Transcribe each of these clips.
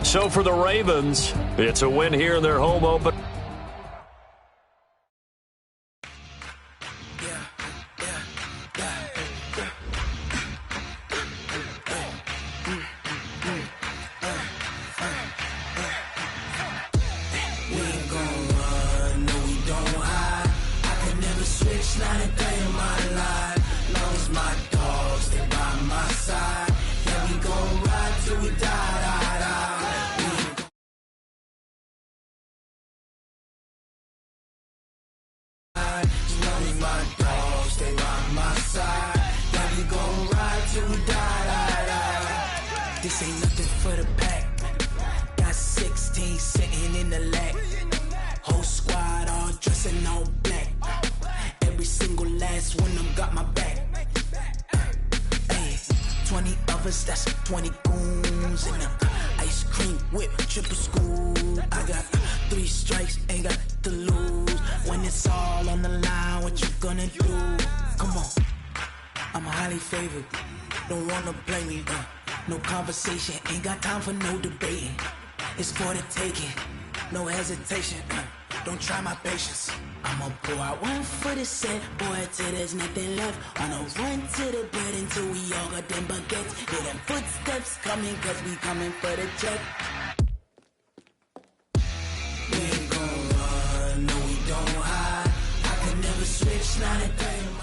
So for the Ravens, it's a win here in their home open. This ain't nothing for the pack. Got 16 sitting in the lap. Whole squad all dressing all black. Every single last one of them got my back. Hey, 20 of us, that's 20 goons in the ice cream whip, triple school. I got 3 strikes, ain't got to lose. When it's all on the line, what you gonna do? Come on, I'm highly favored. Don't wanna blame me. No conversation, ain't got time for no debating. It's for the taking, no hesitation. Don't try my patience. I'ma pour out one for the set, boy, till there's nothing left. On a run to the bread until we all got them baguettes. Hear them footsteps coming, cause we coming for the check. We ain't gon' run, no we don't hide. I can never switch, not a day in my.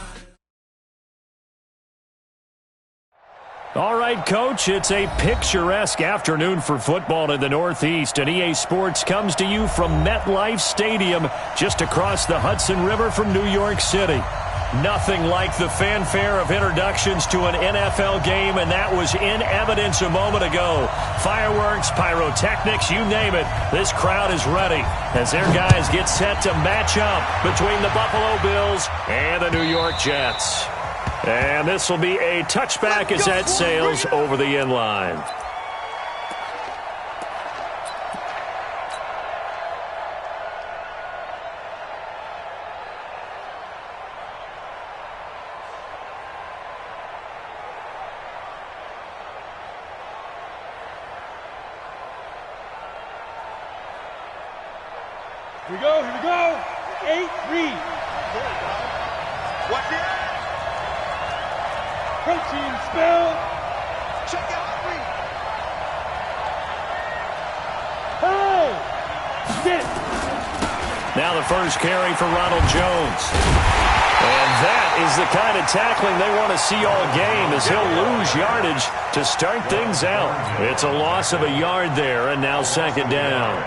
All right, Coach, it's a picturesque afternoon for football in the Northeast, and EA Sports comes to you from MetLife Stadium just across the Hudson River from New York City. Nothing like the fanfare of introductions to an NFL game, and that was in evidence a moment ago. Fireworks, pyrotechnics, you name it. This crowd is ready as their guys get set to match up between the Buffalo Bills and the New York Jets. And this will be a touchback as that sails over the end line. Here we go, here we go. 8-3. Watch it. Protein spill. Check out three. Oh! Shit! Now the first carry for Ronald Jones. And that is the kind of tackling they want to see all game, as he'll lose yardage to start things out. It's a loss of a yard there, and now second down.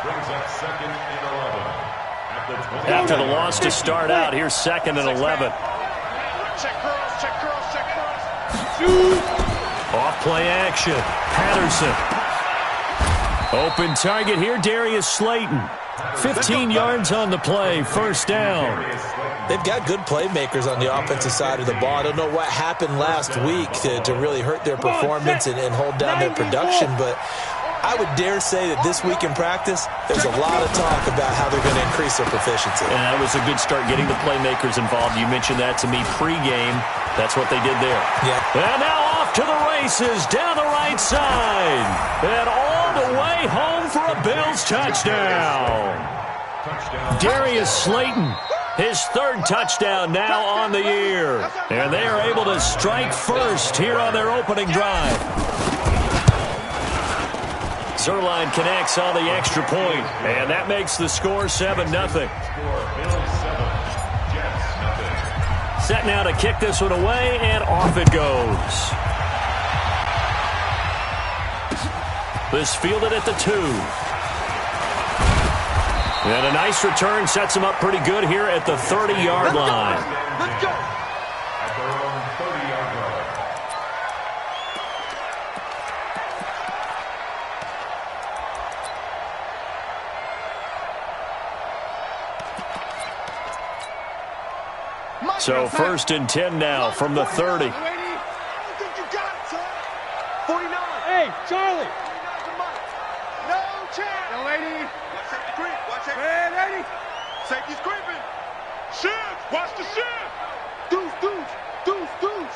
Brings up second and 11. After the loss to start out, here's second and 11. Check curls, check curls, check curls. Off play action. Patterson. Open target here, Darius Slayton. 15 yards on the play, first down. They've got good playmakers on the offensive side of the ball. I don't know what happened last week to really hurt their performance and hold down their production, but I would dare say that this week in practice, there's a lot of talk about how they're going to increase their proficiency. And that was a good start getting the playmakers involved. You mentioned that to me pregame. That's what they did there. Yeah. And now off to the races down the right side. And all the way home for a Bills touchdown. Darius Slayton, his third touchdown now on the year. And they are able to strike first here on their opening drive. Zerline connects on the extra point, and that makes the score 7-0. Set now to kick this one away, and off it goes. This fielded at the 2. And a nice return sets him up pretty good here at the 30-yard line. Let's go. At their own 30-yard line. So first and 10 now from the 30. I don't think you got it, son. 49. Hey, Charlie! No chance. Yo, lady! Watch safety creep. Watch safety. Red, lady! Safety's creeping. Shift. Watch the shift. Deuce, deuce, deuce, deuce.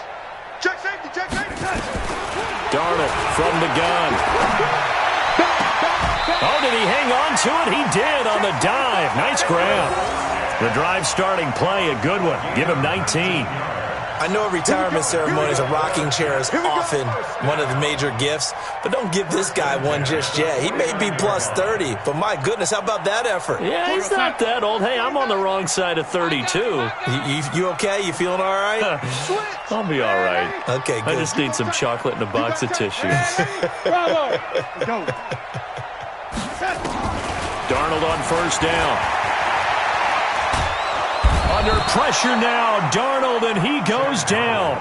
Check safety, check safety. Darnold from the gun. Oh, did he hang on to it? He did on the dive. Nice grab. The drive starting play, a good one. Give him 19. I know retirement ceremonies, a rocking chair is often one of the major gifts, but don't give this guy one just yet. He may be plus 30, but my goodness, how about that effort? Yeah, he's not that old. Hey, I'm on the wrong side of 32. You okay? You feeling all right? I'll be all right. Okay, good. I just need some chocolate and a box of tissues. Bravo! Go. Darnold on first down. Under pressure now, Darnold, and he goes down.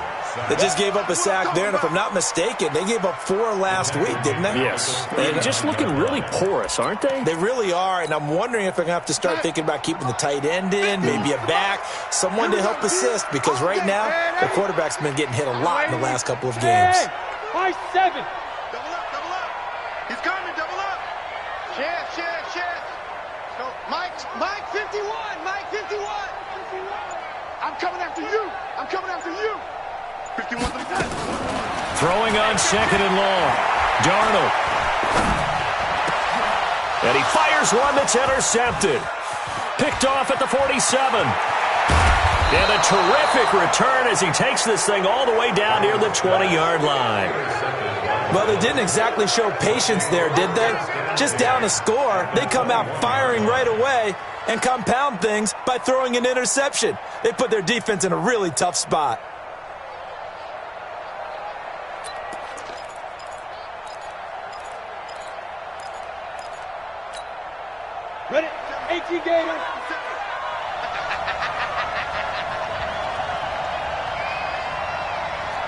They just gave up a sack there, and if I'm not mistaken, they gave up 4 last week, didn't they? Yes. They're just looking really porous, aren't they? They really are, and I'm wondering if they're going to have to start thinking about keeping the tight end in, maybe a back, someone to help assist, because right now, the quarterback's been getting hit a lot in the last couple of games. High 7. Double up. He's coming, double up. Chance. So, Mike 51. Mike 51. I'm coming after you. 51 to the pass. Throwing on second and long. Darnold. And he fires one that's intercepted. Picked off at the 47. And a terrific return as he takes this thing all the way down near the 20-yard line. Well, they didn't exactly show patience there, did they? Just down a score, they come out firing right away and compound things by throwing an interception. They put their defense in a really tough spot. Ready? 18 Gator.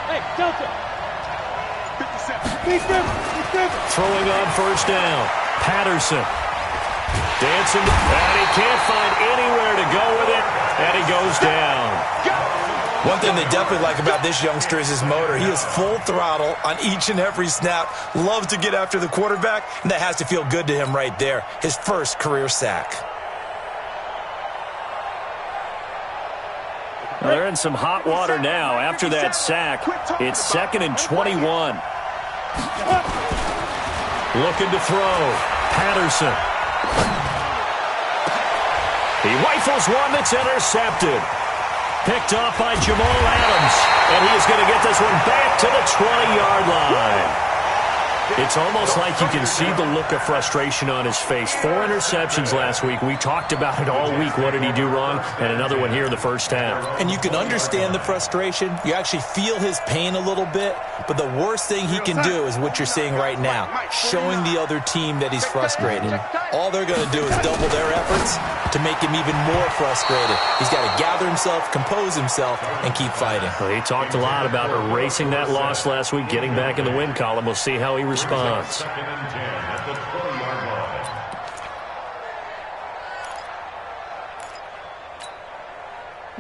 Hey, Delta. 57. Throwing on first down. Patterson. Dancing. And he can't find anywhere to go with it. And he goes down. One thing they definitely like about this youngster is his motor. He is full throttle on each and every snap. Loves to get after the quarterback, and that has to feel good to him right there. His first career sack. Well, they're in some hot water now. After that sack, it's 2nd and 21. Looking to throw. Patterson. He rifles one that's intercepted. Picked off by Jamal Adams. And he is going to get this one back to the 20-yard line. It's almost like you can see the look of frustration on his face. 4 interceptions last week. We talked about it all week. What did he do wrong? And another one here in the first half. And you can understand the frustration. You actually feel his pain a little bit. But the worst thing he can do is what you're seeing right now, showing the other team that he's frustrated. All they're going to do is double their efforts to make him even more frustrated. He's got to gather himself, compose himself, and keep fighting. Well, he talked a lot about erasing that loss last week, getting back in the win column. We'll see how he responds. Second and 10 at the 20-yard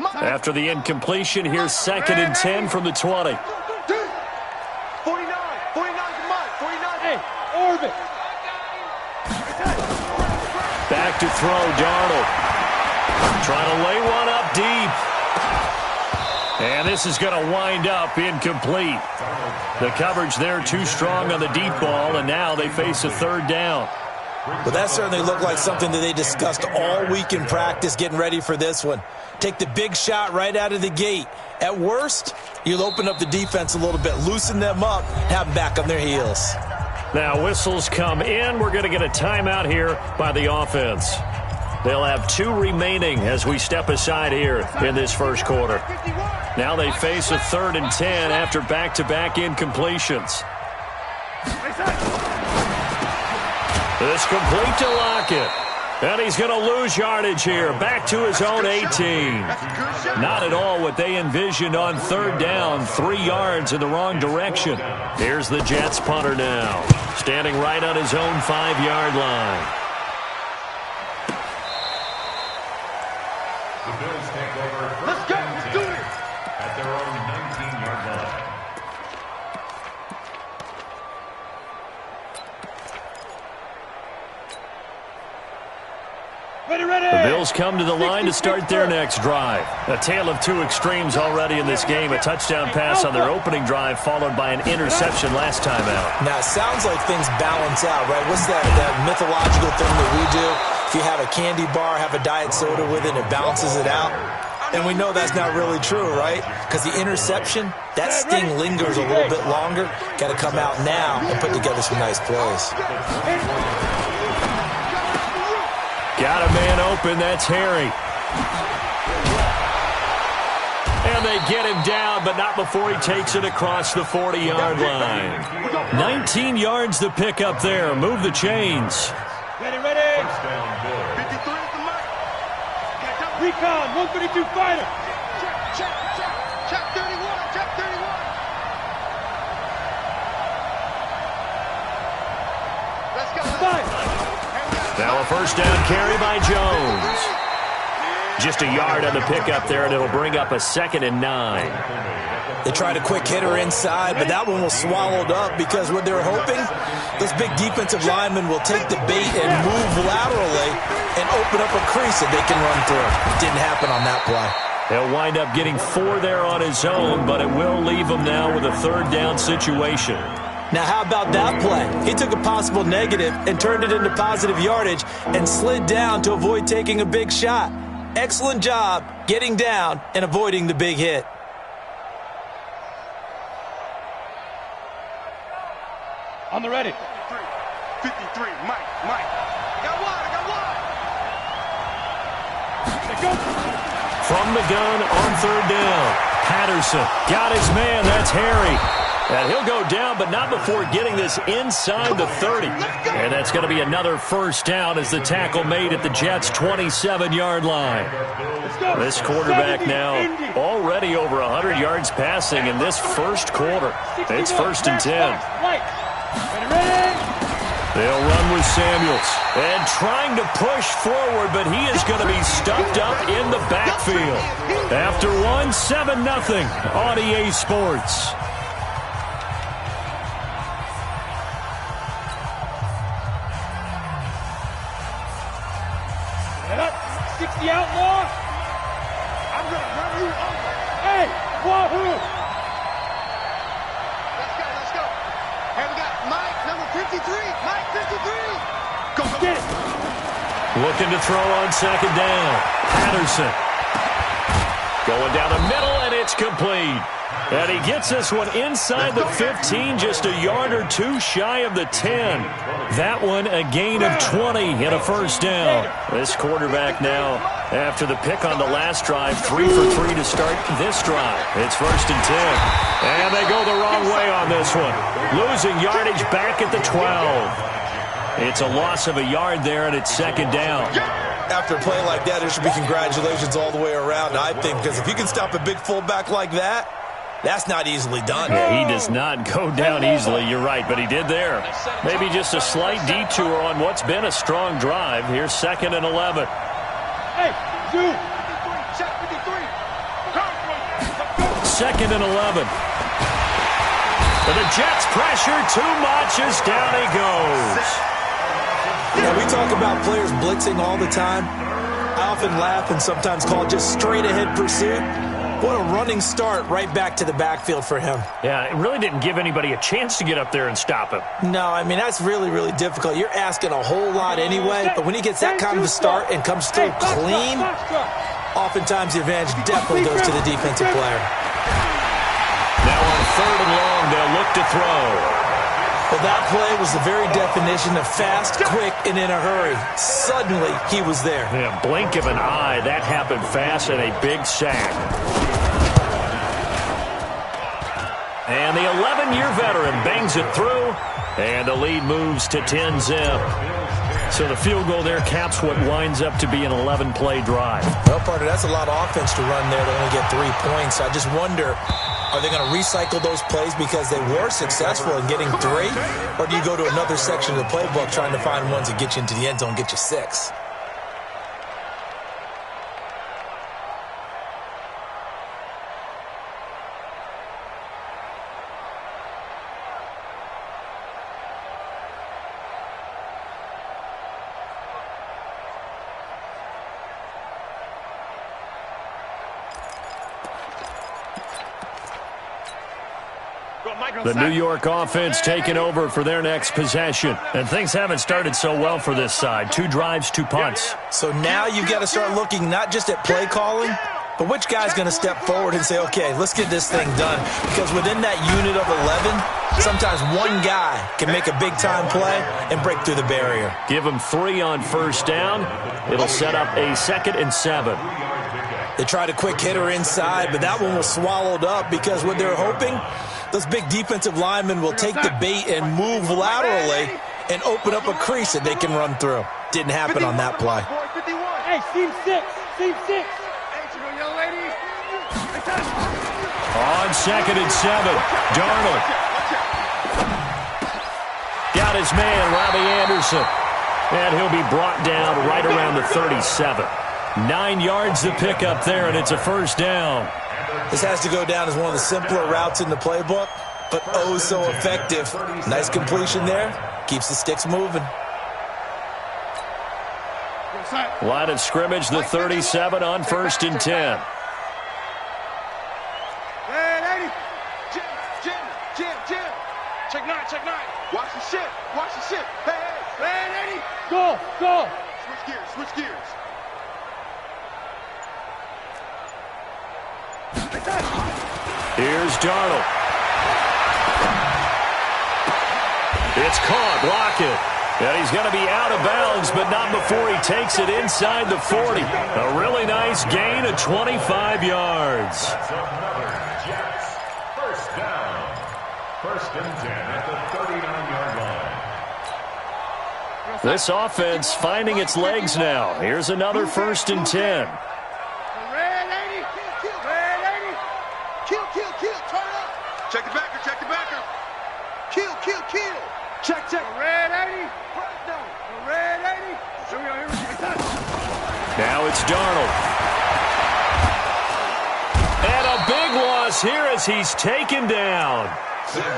line. After the incompletion, here's 2nd and 10 from the 20. 49 to Mike. 49. Hey, Orbit. Back to throw, Darnold. Trying to lay one up deep. And this is going to wind up incomplete. The coverage there too strong on the deep ball, and now they face a 3rd down. Well, that certainly looked like something that they discussed all week in practice getting ready for this one. Take the big shot right out of the gate. At worst, you'll open up the defense a little bit, loosen them up, have them back on their heels. Now whistles come in. We're going to get a timeout here by the offense. They'll have 2 remaining as we step aside here in this first quarter. Now they face a 3rd and 10 after back-to-back incompletions. This complete to Lockett. And he's going to lose yardage here. Back to his own 18. Not at all what they envisioned on 3rd down. 3 yards in the wrong direction. Here's the Jets punter now. Standing right on his own 5-yard line. The Bills take over first and 10 at their own 19-yard line. The Bills come to the line to start their next drive. A tale of two extremes already in this game. A touchdown pass on their opening drive, followed by an interception last time out. Now, it sounds like things balance out, right? What's that mythological thing that we do? If you have a candy bar, have a diet soda with it, it balances it out. And we know that's not really true, right? Because the interception, that sting lingers a little bit longer. Got to come out now and put together some nice plays. Got a man open. That's Harry. And they get him down, but not before he takes it across the 40-yard line. 19 yards to pick up there. Move the chains. Ready. Recon, 132 fighter. Check 31, check 31. Let's go. Now a first down carry by Jones. Just a yard on the pickup there, and it'll bring up a 2nd and 9. They tried a quick hitter inside, but that one was swallowed up because what they're hoping, those big defensive linemen will take the bait and move laterally and open up a crease that they can run through. It didn't happen on that play. He'll wind up getting 4 there on his own, but it will leave him now with a 3rd down situation. Now, how about that play? He took a possible negative and turned it into positive yardage and slid down to avoid taking a big shot. Excellent job getting down and avoiding the big hit. On the ready. 53, Mike. I got one. Go. From the gun on 3rd down. Patterson got his man. That's Harry. And he'll go down, but not before getting this inside the 30. And that's going to be another first down as the tackle made at the Jets' 27-yard line. This quarterback now already over 100 yards passing in this first quarter. It's 1st and 10. Ready. They'll run with Samuels. And trying to push forward, but he is going to be stuffed up in the backfield. After 7-0 on EA Sports. 60 outlaw. I'm going to run you over. Hey, wahoo. Let's go. Hey, we got Mike, number 53. Mike, 53. Go. Get it. Looking to throw on 2nd down. Patterson. Going down the middle, and it's complete. And he gets this one inside the 15, just a yard or two shy of the 10. That one a gain of 20 and a first down. This quarterback now, after the pick on the last drive, 3 for 3 to start this drive. It's 1st and 10. And they go the wrong way on this one. Losing yardage back at the 12. It's a loss of a yard there, and it's 2nd down. After a play like that, there should be congratulations all the way around, I think, because if you can stop a big fullback like that, that's not easily done. Yeah, he does not go down easily, you're right, but he did there. Maybe just a slight detour on what's been a strong drive. Here's 2nd and 11. Hey, you. 2nd and 11. And the Jets pressure too much as down he goes. Yeah, we talk about players blitzing all the time. I often laugh and sometimes call it just straight-ahead pursuit. What a running start right back to the backfield for him. Yeah, it really didn't give anybody a chance to get up there and stop him. No, I mean, that's really, really difficult. You're asking a whole lot anyway, but when he gets that kind of a start and comes through clean, oftentimes the advantage definitely goes to the defensive player. Now on 3rd and long, they'll look to throw. Well, that play was the very definition of fast, quick, and in a hurry. Suddenly, he was there. Yeah, blink of an eye, that happened fast and a big sack. And the 11-year veteran bangs it through, and the lead moves to 10-zip. So the field goal there caps what winds up to be an 11-play drive. Well, partner, that's a lot of offense to run there to only get 3 points. I just wonder, are they going to recycle those plays because they were successful in getting 3? Or do you go to another section of the playbook trying to find ones that get you into the end zone, get you 6? The New York offense taking over for their next possession. And things haven't started so well for this side. 2 drives, 2 punts. So now you've got to start looking not just at play calling, but which guy's going to step forward and say, okay, let's get this thing done. Because within that unit of 11, sometimes one guy can make a big-time play and break through the barrier. Give him 3 on first down. It'll set up a 2nd and 7. They tried a quick hitter inside, but that one was swallowed up because what they're hoping, those big defensive linemen will take the bait and move laterally and open up a crease that they can run through. Didn't happen on that play. Hey, team 6, team 6. On 2nd and 7, Darnold. Got his man, Robbie Anderson. And he'll be brought down right around the 37. 9 yards to pick up there, and it's a first down. This has to go down as one of the simpler routes in the playbook, but oh so effective. Nice completion there. Keeps the sticks moving. Line of scrimmage, the 37 on 1st and 10. Jim. Check 9. Watch the shit. Hey. Go. Switch gears. Here's Darnold. It's caught, block it. And he's going to be out of bounds, but not before he takes it inside the 40. A really nice gain of 25 yards. That's another Jets. First down. 1st and 10 at the 39-yard line. This offense finding its legs now. Here's another 1st and 10. Check the backer. Kill. Check. Red 80. Red 80. Now it's Darnold. And a big loss here as he's taken down.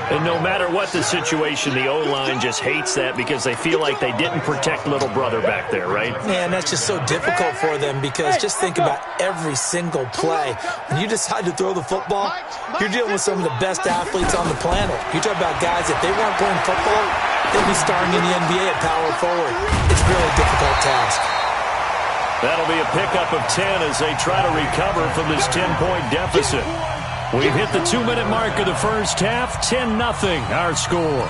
And no matter what the situation, the O-line just hates that because they feel like they didn't protect little brother back there, right? Man, that's just so difficult for them because just think about every single play. When you decide to throw the football, you're dealing with some of the best athletes on the planet. You talk about guys, if they weren't playing football, they'd be starring in the NBA at power forward. It's really a difficult task. That'll be a pickup of 10 as they try to recover from this 10-point deficit. We've hit the 2-minute mark of the first half. 10-0 our score.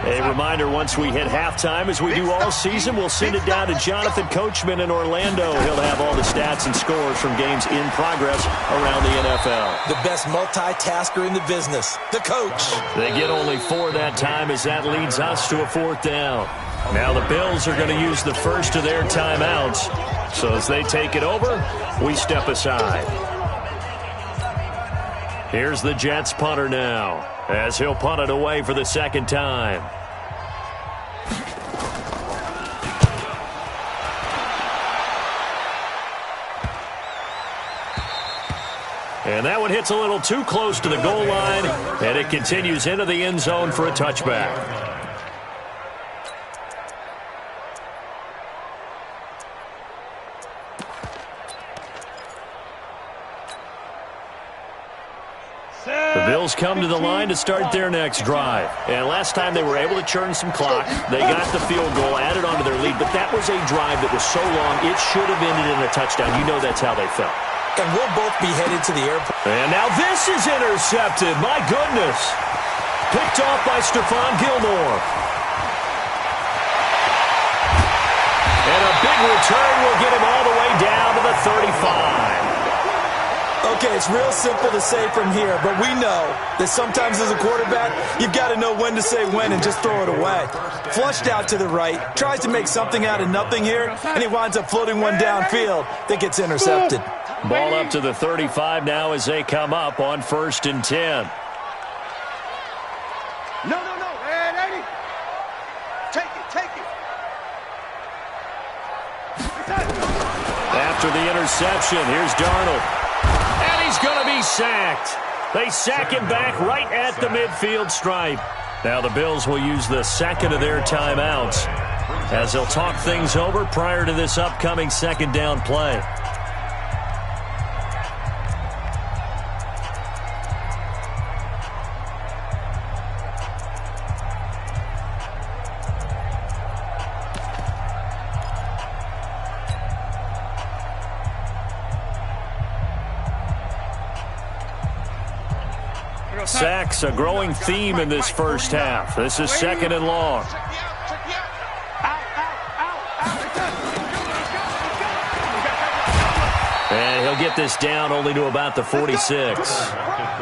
A reminder, once we hit halftime, as we do all season, we'll send it down to Jonathan Coachman in Orlando. He'll have all the stats and scores from games in progress around the NFL. The best multitasker in the business, the coach. They get only 4 that time as that leads us to a 4th down. Now the Bills are going to use the first of their timeouts. So as they take it over, we step aside. Here's the Jets punter now, as he'll punt it away for the 2nd time. And that one hits a little too close to the goal line, and it continues into the end zone for a touchback. The Bills come to the line to start their next drive. And last time they were able to churn some clock. They got the field goal, added onto their lead, but that was a drive that was so long, it should have ended in a touchdown. You know that's how they felt. And we'll both be headed to the airport. And now this is intercepted. My goodness. Picked off by Stephon Gilmore. And a big return will get him all the way down to the 35. Okay, it's real simple to say from here, but we know that sometimes as a quarterback, you've got to know when to say when and just throw it away. Flushed out to the right, tries to make something out of nothing here, and he winds up floating one downfield that gets intercepted. Ball up to the 35 now as they come up on 1st and 10. No. Hey, 80. Take it. After the interception, here's Darnold. And he's going to be sacked. They sack him back right at the midfield stripe. Now the Bills will use the second of their timeouts as they'll talk things over prior to this upcoming second down play. Sacks, a growing theme in this first half. This is second and long. And he'll get this down only to about the 46.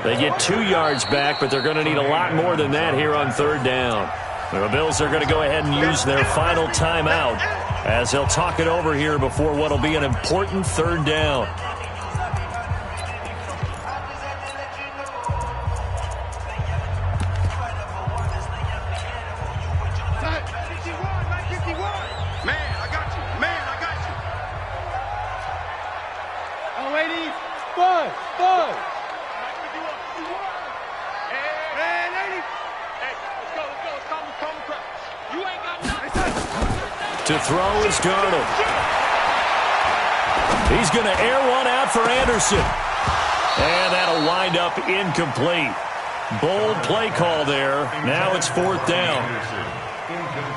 They get 2 yards back, but they're going to need a lot more than that here on third down. The Bills are going to go ahead and use their final timeout as they'll talk it over here before what will be an important third down. To throw is Darnold. He's going to air one out for Anderson. And that'll wind up incomplete. Bold play call there. Now it's fourth down.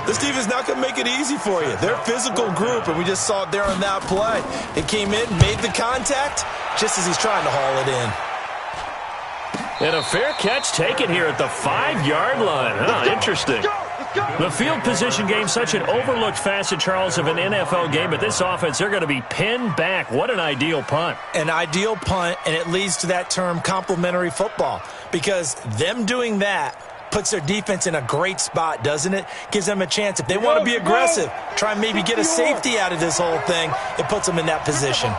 This defense is not going to make it easy for you. They're a physical group, and we just saw it there on that play. It came in, made the contact, just as he's trying to haul it in. And a fair catch taken here at the 5-yard line. Huh, interesting. The field position game, such an overlooked facet, Charles, of an NFL game, but this offense, they're going to be pinned back. What an ideal punt. An ideal punt, and it leads to that term complementary football, because them doing that puts their defense in a great spot, doesn't it? Gives them a chance. If they want to be aggressive, try and maybe get a safety out of this whole thing, it puts them in that position.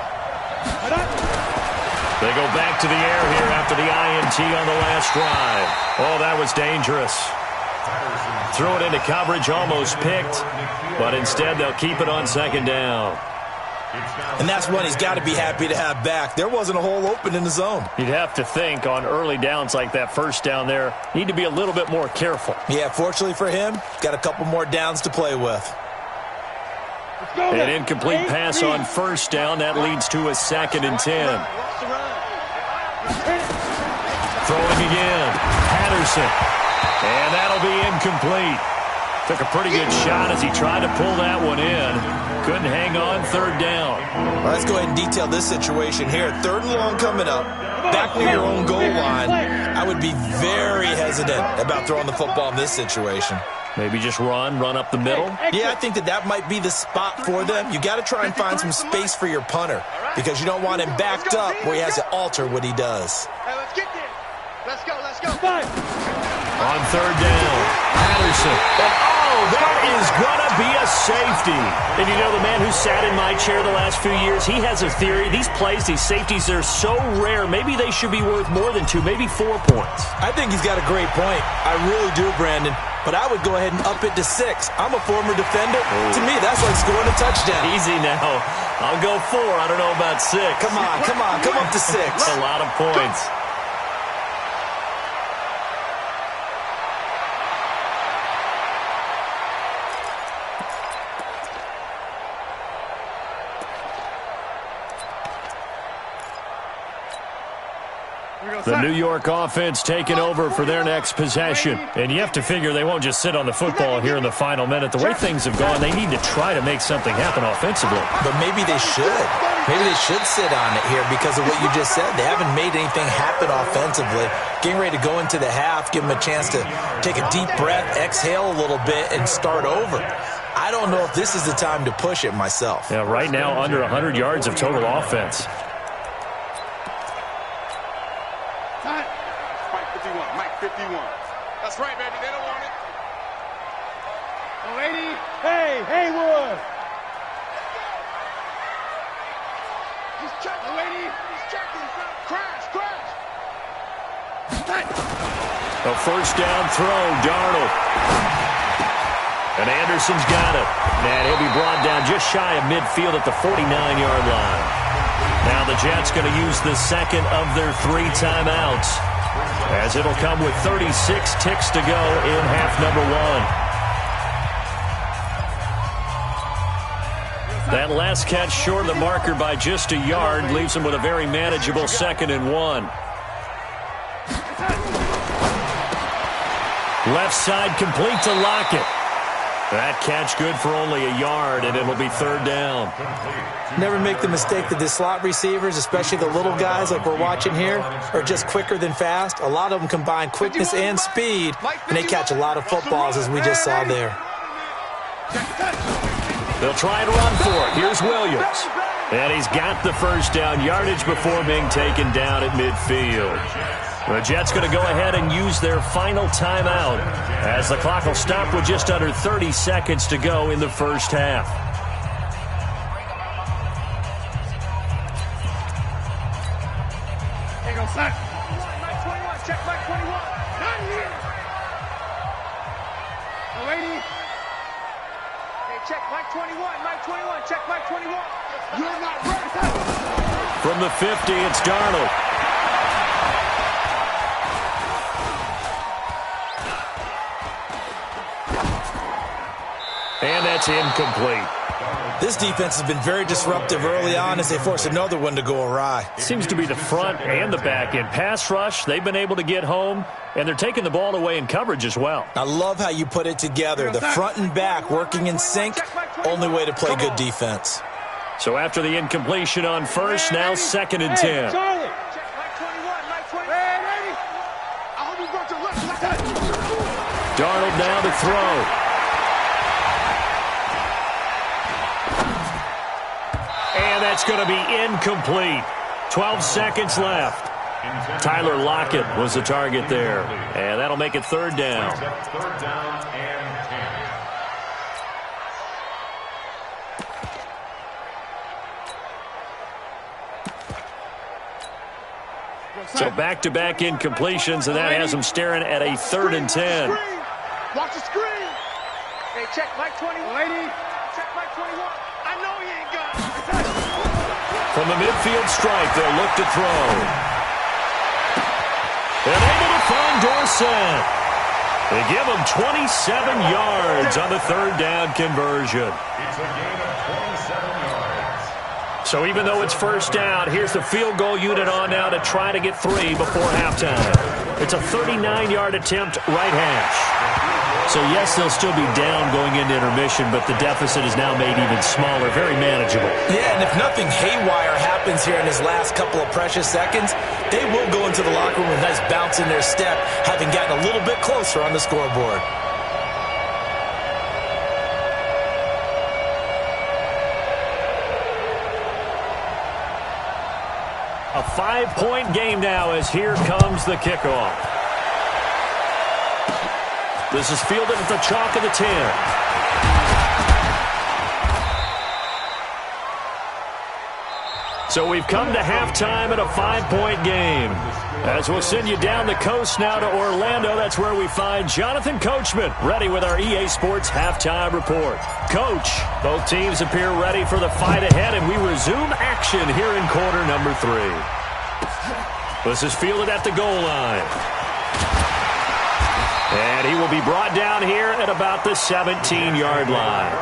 They go back to the air here after the INT on the last drive. Oh, that was dangerous. Threw it into coverage, almost picked, but instead they'll keep it on second down. And that's one he's got to be happy to have back. There wasn't a hole open in the zone. You'd have to think on early downs like that first down there, need to be a little bit more careful. Yeah, fortunately for him, got a couple more downs to play with. An incomplete pass on first down. That leads to a 2nd and 10. Throwing again. Patterson. And that'll be incomplete. Took a pretty good shot as he tried to pull that one in. Couldn't hang on third down. Well, let's go ahead and detail this situation here. Third and long coming up. Back near your own goal line. I would be very hesitant about throwing the football in this situation. Maybe just run up the middle? Yeah, I think that might be the spot for them. You got to try and find some space for your punter because you don't want him backed up where he has to alter what he does. Hey, let's get there. Let's go. On third down, Patterson. And that is going to be a safety. And you know, the man who sat in my chair the last few years, he has a theory. These plays, these safeties, they're so rare. Maybe they should be worth more than 2, maybe 4 points. I think he's got a great point. I really do, Brandon. But I would go ahead and up it to 6. I'm a former defender. Oh. To me, that's like scoring a touchdown. Easy now. I'll go 4. I don't know about 6. Come up to 6. That's a lot of points. The New York offense taking over for their next possession. And you have to figure they won't just sit on the football here in the final minute. The way things have gone, they need to try to make something happen offensively. But maybe they should. Maybe they should sit on it here because of what you just said. They haven't made anything happen offensively. Getting ready to go into the half, give them a chance to take a deep breath, exhale a little bit, and start over. I don't know if this is the time to push it myself. Yeah, right now under 100 yards of total offense. Mike 51. That's right, baby. They don't want it. Oh, 80. Hey, Haywood. He's checking. Oh, 80. He's checking. Crash. A first down throw, Darnold. And Anderson's got it. And he'll be brought down just shy of midfield at the 49-yard line. Now the Jets going to use the second of their 3 timeouts. as it'll come with 36 ticks to go in half number one. That last catch short of the marker by just a yard leaves him with a very manageable 2nd and 1. Left side complete to Lockett. That catch good for only a yard, and it'll be 3rd down. Never make the mistake that the slot receivers, especially the little guys like we're watching here, are just quicker than fast. A lot of them combine quickness and speed, and they catch a lot of footballs, as we just saw there. They'll try and run for it. Here's Williams. And he's got the 1st down yardage before being taken down at midfield. The Jets going to go ahead and use their final timeout as the clock will stop with just under 30 seconds to go in the first half. Here goes Sack. Mike 21, check Mike 21. Not here. The lady. Hey, check Mike 21, Mike 21, check Mike 21. You're not ready. From the 50, it's Darnold. And that's incomplete. This defense has been very disruptive early on as they force another one to go awry. Seems to be the front and the back end. Pass rush, they've been able to get home, and they're taking the ball away in coverage as well. I love how you put it together. The front and back working in sync, only way to play good defense. So after the incompletion on 1st, now 2nd and 10. Darnold now to throw. And that's going to be incomplete. 12 seconds left. Tyler Lockett was the target there. And that'll make it 3rd down. 3rd down and 10. So back-to-back incompletions, and that has them staring at a 3rd and 10. Watch the screen. Hey, check Mike 21. Lady. Check Mike 21. I know he ain't got it. From the midfield stripe, they'll look to throw. And able to find Dorsett. They give him 27 yards on the 3rd down conversion. It's a gain of 27 yards. So even though it's 1st down, here's the field goal unit on now to try to get 3 before halftime. It's a 39-yard attempt, right hash. So, yes, they'll still be down going into intermission, but the deficit is now made even smaller, very manageable. Yeah, and if nothing haywire happens here in his last couple of precious seconds, they will go into the locker room with a nice bounce in their step, having gotten a little bit closer on the scoreboard. A 5-point game now as here comes the kickoff. This is fielded at the chalk of the 10. So we've come to halftime at a 5-point game. As we'll send you down the coast now to Orlando, that's where we find Jonathan Coachman, ready with our EA Sports halftime report. Coach, both teams appear ready for the fight ahead, and we resume action here in quarter number 3. This is fielded at the goal line. And he will be brought down here at about the 17-yard line.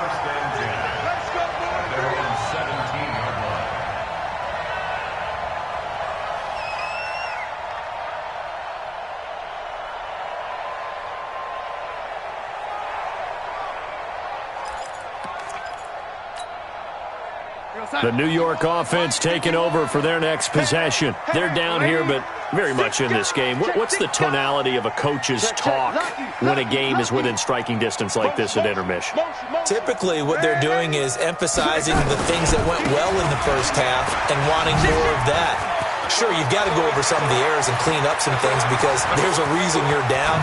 The New York offense taking over for their next possession. They're down here, but very much in this game. What's the tonality of a coach's talk when a game is within striking distance like this at intermission? Typically, what they're doing is emphasizing the things that went well in the first half and wanting more of that. Sure, you've got to go over some of the errors and clean up some things because there's a reason you're down.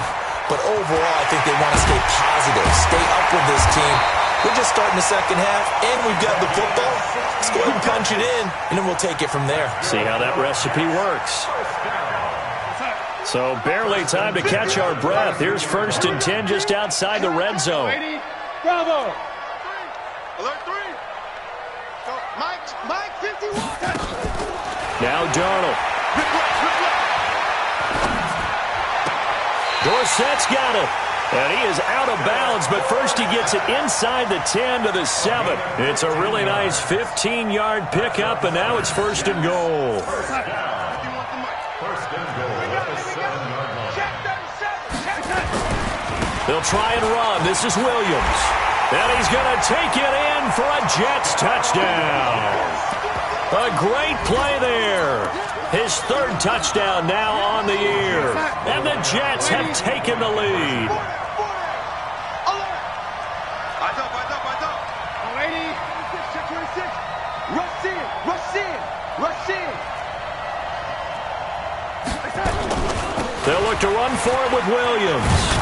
But overall, I think they want to stay positive, stay up with this team. We're just starting the second half, and we've got the football. Let's go ahead and punch it in, and then we'll take it from there. See how that recipe works. So barely time to catch our breath. Here's 1st and 10 just outside the red zone. Bravo. Alert 3. So Mike 51. Now Darnold. Dorsett's got it. And he is out of bounds, but first he gets it inside the 10 to the 7. It's a really nice 15-yard pickup, and now it's first and goal. First and goal at the 7-yard line. They'll try and run. This is Williams. And he's going to take it in for a Jets touchdown. A great play there. His third touchdown now on the year. And the Jets have taken the lead. They'll look to run for it with Williams.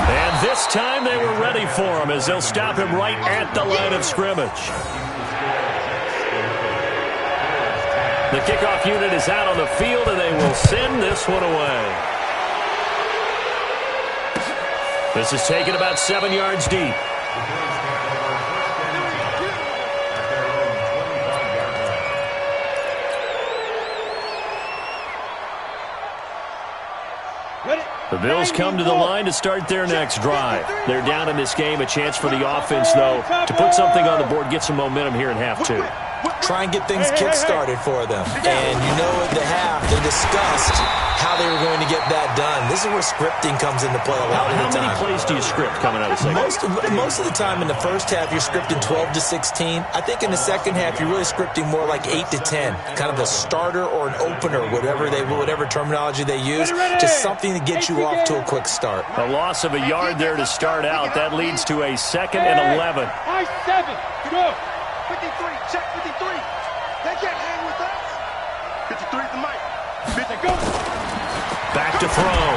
And this time they were ready for him as they'll stop him right at the line of scrimmage. The kickoff unit is out on the field, and they will send this one away. This is taken about 7 yards deep. The Bills come to the line to start their next drive. They're down in this game. A chance for the offense, though, to put something on the board, get some momentum here in half two. Try and get things kick-started for them. And you know at the half, they discussed how they were going to get that done. This is where scripting comes into play a lot of the time. How many plays do you script coming out of the second? Most of the time in the first half, you're scripting 12 to 16. I think in the second half, you're really scripting more like 8 to 10. Kind of a starter or an opener, whatever terminology they use. Just something to get you off to a quick start. A loss of a yard there to start out. That leads to a 2nd and 11. Nice 7. Go. 53, check 53. They can't hang with us. 53 the mic. 50, go. Back to throw.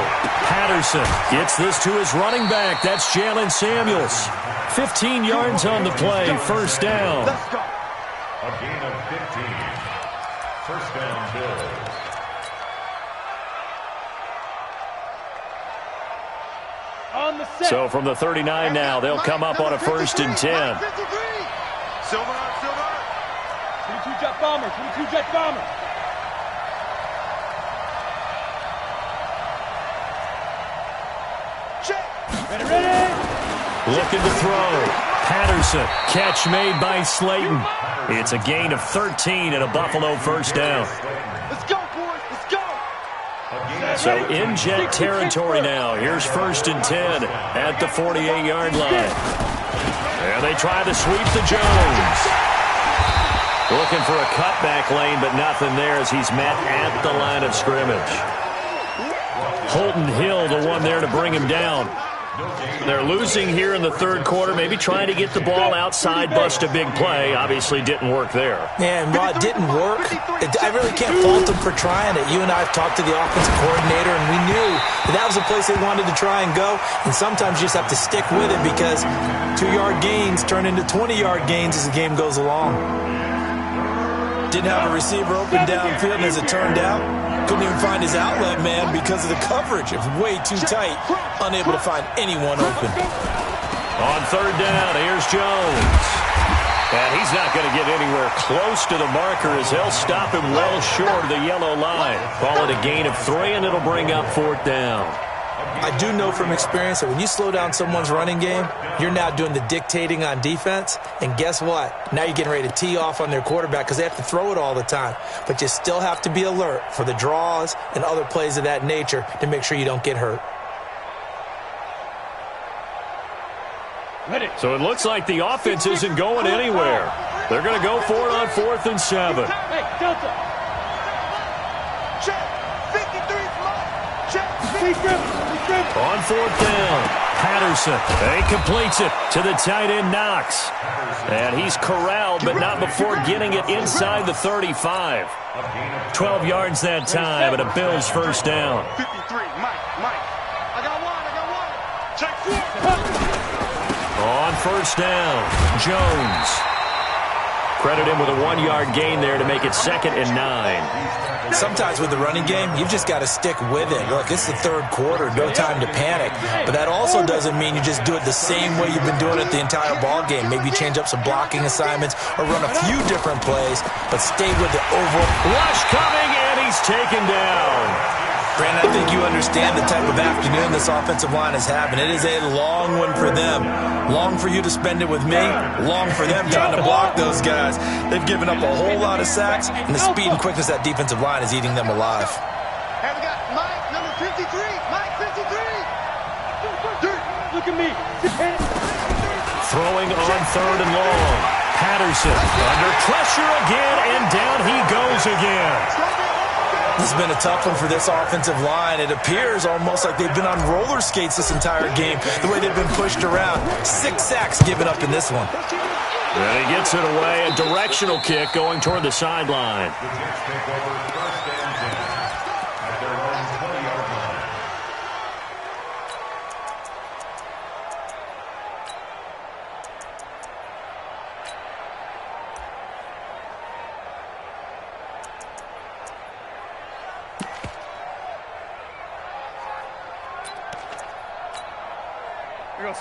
Patterson gets this to his running back. That's Jalen Samuels. 15 yards on the play. First down. Let's go. A gain of 15. First down, Bills. So from the 39 now, they'll come up on a 1st and 10. Silver. 22 Jet Bomber. 22 Jet Bomber. Check. Ready. Looking to throw. Patterson. Catch made by Slayton. It's a gain of 13 and a Buffalo first down. Let's go, boys. Let's go. So in Jet territory now. Here's 1st and 10 at the 48-yard line. And they try to sweep to Jones. Looking for a cutback lane, but nothing there as he's met at the line of scrimmage. Holton Hill, the one there to bring him down. They're losing here in the third quarter, maybe trying to get the ball outside, bust a big play. Obviously didn't work there. Yeah, and while it didn't work, I really can't fault them for trying it. You and I have talked to the offensive coordinator, and we knew that was the place they wanted to try and go. And sometimes you just have to stick with it because 2-yard gains turn into 20-yard gains as the game goes along. Didn't have a receiver open downfield, and as it turned out, couldn't even find his outlet man because of the coverage. It was way too tight, unable to find anyone open. On 3rd down, here's Jones. And he's not going to get anywhere close to the marker as they'll stop him well short of the yellow line. Call it a gain of 3, and it'll bring up 4th down. I do know from experience that when you slow down someone's running game, you're now doing the dictating on defense. And guess what? Now you're getting ready to tee off on their quarterback because they have to throw it all the time. But you still have to be alert for the draws and other plays of that nature to make sure you don't get hurt. So it looks like the offense isn't going anywhere. They're going to go for it on 4th and 7. Hey, Delta. Check. 53's mine. Check. On 4th down, Patterson. He completes it to the tight end, Knox. And he's corralled, but not before getting it inside the 35. 12 yards that time, and a Bills first down. 53, Mike. I got one. Check 4. On 1st down, Jones. Credit him with a 1-yard gain there to make it 2nd and 9. Sometimes with the running game, you've just got to stick with it. Look, it's the third quarter, no time to panic. But that also doesn't mean you just do it the same way you've been doing it the entire ball game. Maybe change up some blocking assignments or run a few different plays, but stay with the overall. Rush coming, and he's taken down. Brandon, I think you understand the type of afternoon this offensive line is having. It is a long one for them. Long for you to spend it with me. Long for them trying to block those guys. They've given up a whole lot of sacks, and the speed and quickness of that defensive line is eating them alive. Hey, we got Mike, number 53. Mike, 53. Look at me. Throwing on 3rd and long. Patterson under pressure again, and down he goes again. This has been a tough one for this offensive line. It appears almost like they've been on roller skates this entire game, the way they've been pushed around. 6 sacks given up in this one. And he gets it away. A directional kick going toward the sideline.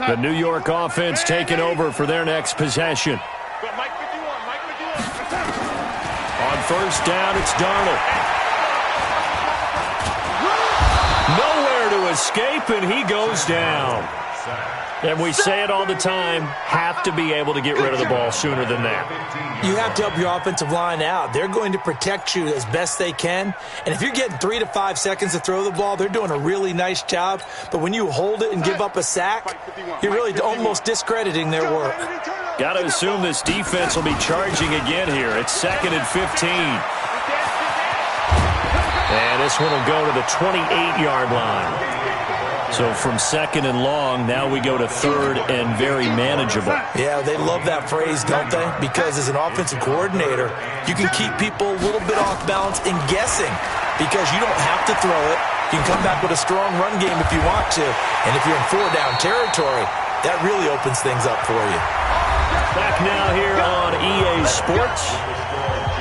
The New York offense taking over for their next possession. Mike 51, Mike 51. On 1st down, it's Darnold. Nowhere to escape, and he goes down. And we say it all the time, have to be able to get rid of the ball sooner than that. You have to help your offensive line out. They're going to protect you as best they can. And if you're getting 3 to 5 seconds to throw the ball, they're doing a really nice job. But when you hold it and give up a sack, you're really almost discrediting their work. Got to assume this defense will be charging again here. It's 2nd and 15. And this one will go to the 28-yard line. So from 2nd and long, now we go to 3rd and very manageable. Yeah, they love that phrase, don't they? Because as an offensive coordinator, you can keep people a little bit off balance and guessing because you don't have to throw it. You can come back with a strong run game if you want to. And if you're in 4-down territory, that really opens things up for you. Back now here on EA Sports.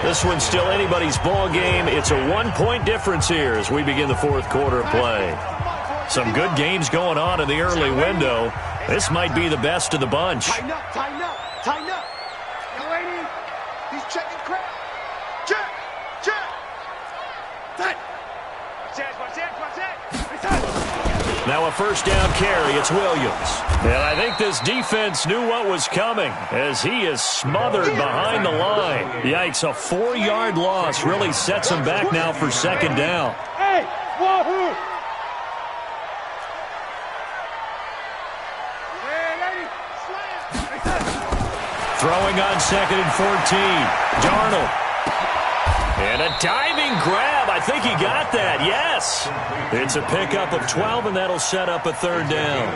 This one's still anybody's ball game. It's a 1-point difference here as we begin the 4th quarter of play. Some good games going on in the early window. This might be the best of the bunch. Tighten up, tighten up, tighten up. Young lady, he's checking crap. Check, check. Tight. Watch that. Now a 1st down carry. It's Williams. And I think this defense knew what was coming as he is smothered behind the line. Yikes, a 4-yard loss really sets him back now for 2nd down. Hey, wahoo! Throwing on 2nd and 14. Darnold. And a diving grab. I think he got that. Yes. It's a pickup of 12, and that'll set up a 3rd down.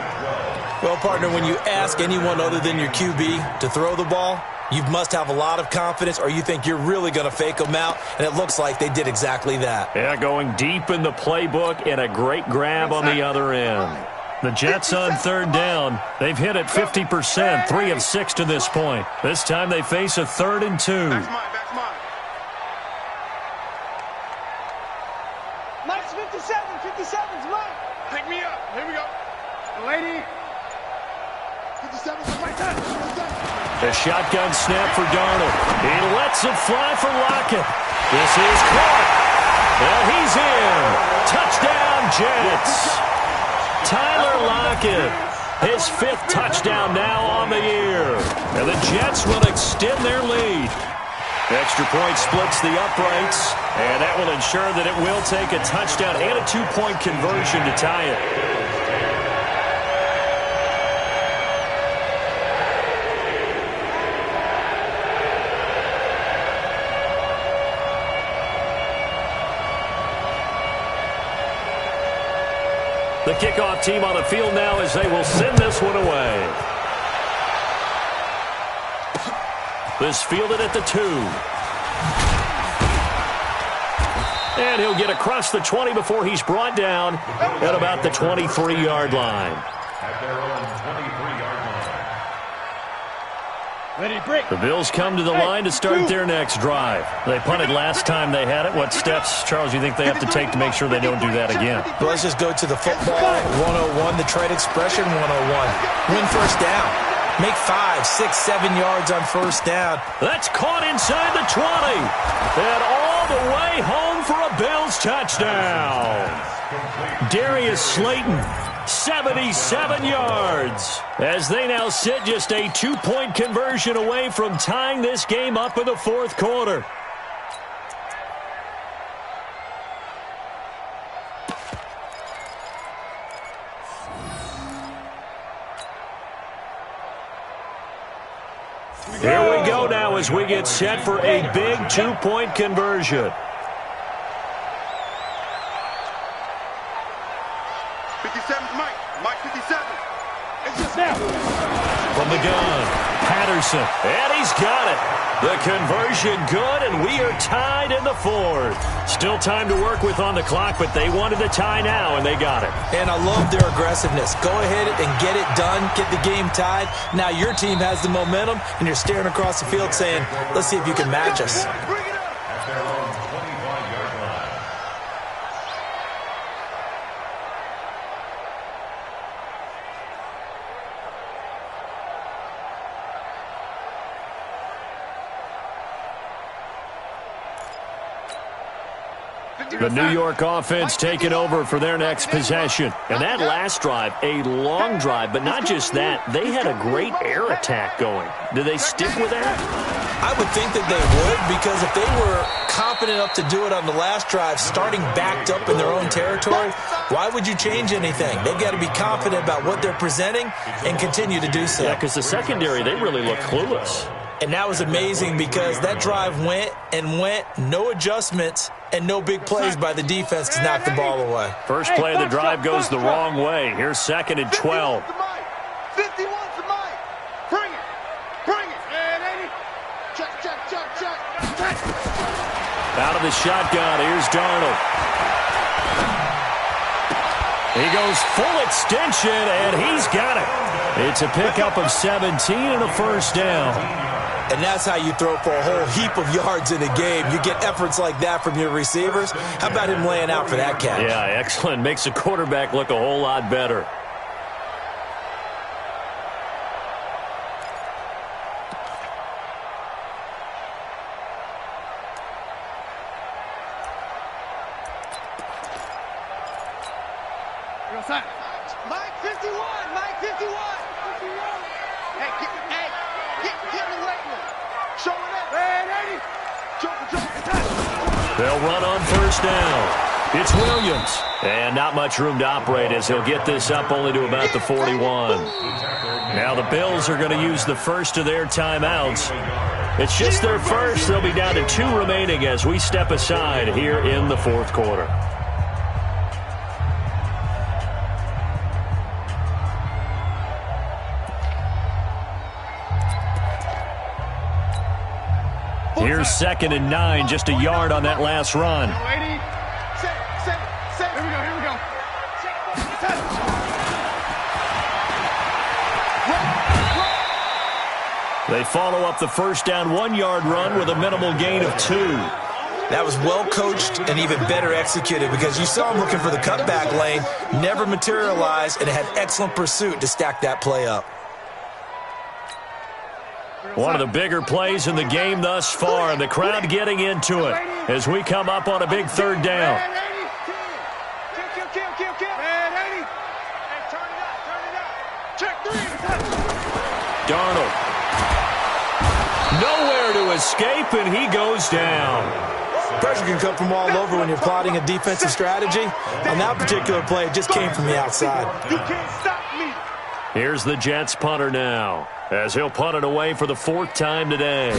Well, partner, when you ask anyone other than your QB to throw the ball, you must have a lot of confidence or you think you're really going to fake them out, and it looks like they did exactly that. Yeah, going deep in the playbook and a great grab on the other end. The Jets on 3rd down. They've hit it 50%, 3 of 6 to this point. This time they face a 3rd and 2. That's mine. Mike's 57. 57's mine. Pick me up. Here we go. Lady. 57's my turn. The shotgun snap for Darnold. He lets it fly for Lockett. This is caught. And he's in. Touchdown, Jets. Tyler Lockett, his 5th touchdown now on the year. And the Jets will extend their lead. Extra point splits the uprights, and that will ensure that it will take a touchdown and a 2-point conversion to tie it. The kickoff team on the field now as they will send this one away. This fielded at the 2. And he'll get across the 20 before he's brought down at about the 23-yard line. At their own 23-yard line. Ready, break. The Bills come to the line to start their next drive. They punted last time they had it. What steps, Charles, you think they have to take to make sure they don't do that again? Well, let's just go to the football 101, the trade expression 101. Win 1st down. make 5, 6, 7 yards on first down. That's caught inside the 20. And all the way home for a Bills touchdown. Darius Slayton, 77 yards. As they now sit just a 2-point conversion away from tying this game up in the fourth quarter. Here we go now as we get set for a big 2-point conversion. 57, Mike 57. It's just now. From the gun, Patterson, and he's got it. The conversion good, and we are tied in the fourth. Still time to work with on the clock, but they wanted the tie now, and they got it. And I love their aggressiveness. Go ahead and get it done, get the game tied. Now your team has the momentum, and you're staring across the field saying, let's see if you can match us. At their own 25-yard line. The New York offense taking over for their next possession. And that last drive, a long drive, but not just that. They had a great air attack going. Do they stick with that? I would think that they would, because if they were confident enough to do it on the last drive, starting backed up in their own territory, why would you change anything? They've got to be confident about what they're presenting and continue to do so. Yeah, because the secondary, they really look clueless. And that was amazing because that drive went and went, no adjustments, and no big plays by the defense to knock the ball away. First play of the drive goes the wrong way. Here's 2nd and 12. 51 to Mike. Bring it. Bring it. And 80. Check. Out of the shotgun, here's Darnold. He goes full extension, and he's got it. It's a pickup of 17 and a first down. And that's how you throw for a whole heap of yards in a game. You get efforts like that from your receivers. How about him laying out for that catch? Yeah, excellent. Makes the quarterback look a whole lot better. Mike 51. Mike 51. Hey, get me Lakeland. Showing up. And 80. They'll run on first down. It's Williams. And not much room to operate as he'll get this up only to about the 41. Now the Bills are going to use the first of their timeouts. It's just their first. They'll be down to 2 remaining as we step aside here in the fourth quarter. Here's 2nd and 9, just a yard on that last run. Here we go. They follow up the first down 1-yard run with a minimal gain of 2. That was well coached and even better executed because you saw him looking for the cutback lane, never materialized, and had excellent pursuit to stack that play up. One of the bigger plays in the game thus far, and the crowd getting into it as we come up on a big 3rd down. Darnold. Nowhere to escape, and he goes down. Pressure can come from all over when you're plotting a defensive strategy. On that particular play, it just came from the outside. You can't stop me. Here's the Jets punter now, as he'll punt it away for the 4th time today.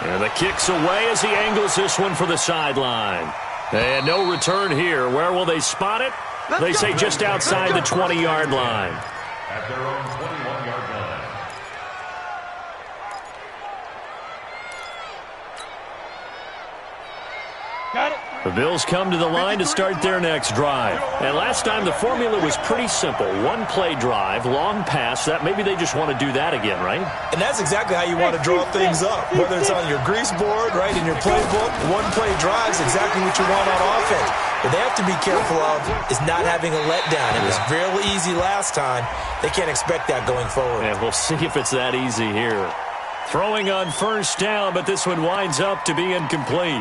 And the kick's away as he angles this one for the sideline. And no return here. Where will they spot it? They say just outside the 20-yard line. At their own 21-yard line. Got it. The Bills come to the line to start their next drive. And last time the formula was pretty simple. One-play drive, long pass. That maybe they just want to do that again, right? And that's exactly how you want to draw things up. Whether it's on your grease board, right, in your playbook, one-play drive is exactly what you want on offense. What they have to be careful of is not having a letdown. It was fairly easy last time. They can't expect that going forward. And we'll see if it's that easy here. Throwing on first down, but this one winds up to be incomplete.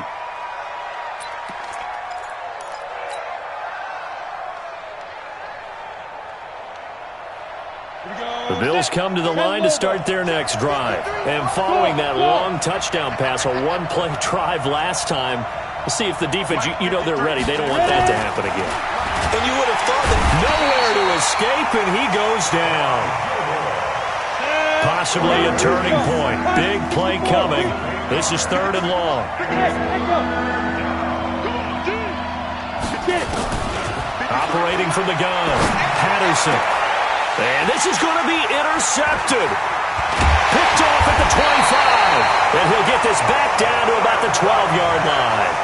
The Bills come to the line to start their next drive. And following that long touchdown pass, a one-play drive last time, we'll see if the defense, you know they're ready. They don't want that to happen again. And you would have thought that nowhere to escape, and he goes down. Possibly a turning point. Big play coming. This is 3rd and long. Operating from the gun, Patterson. And this is going to be intercepted. Picked off at the 25. And he'll get this back down to about the 12-yard line.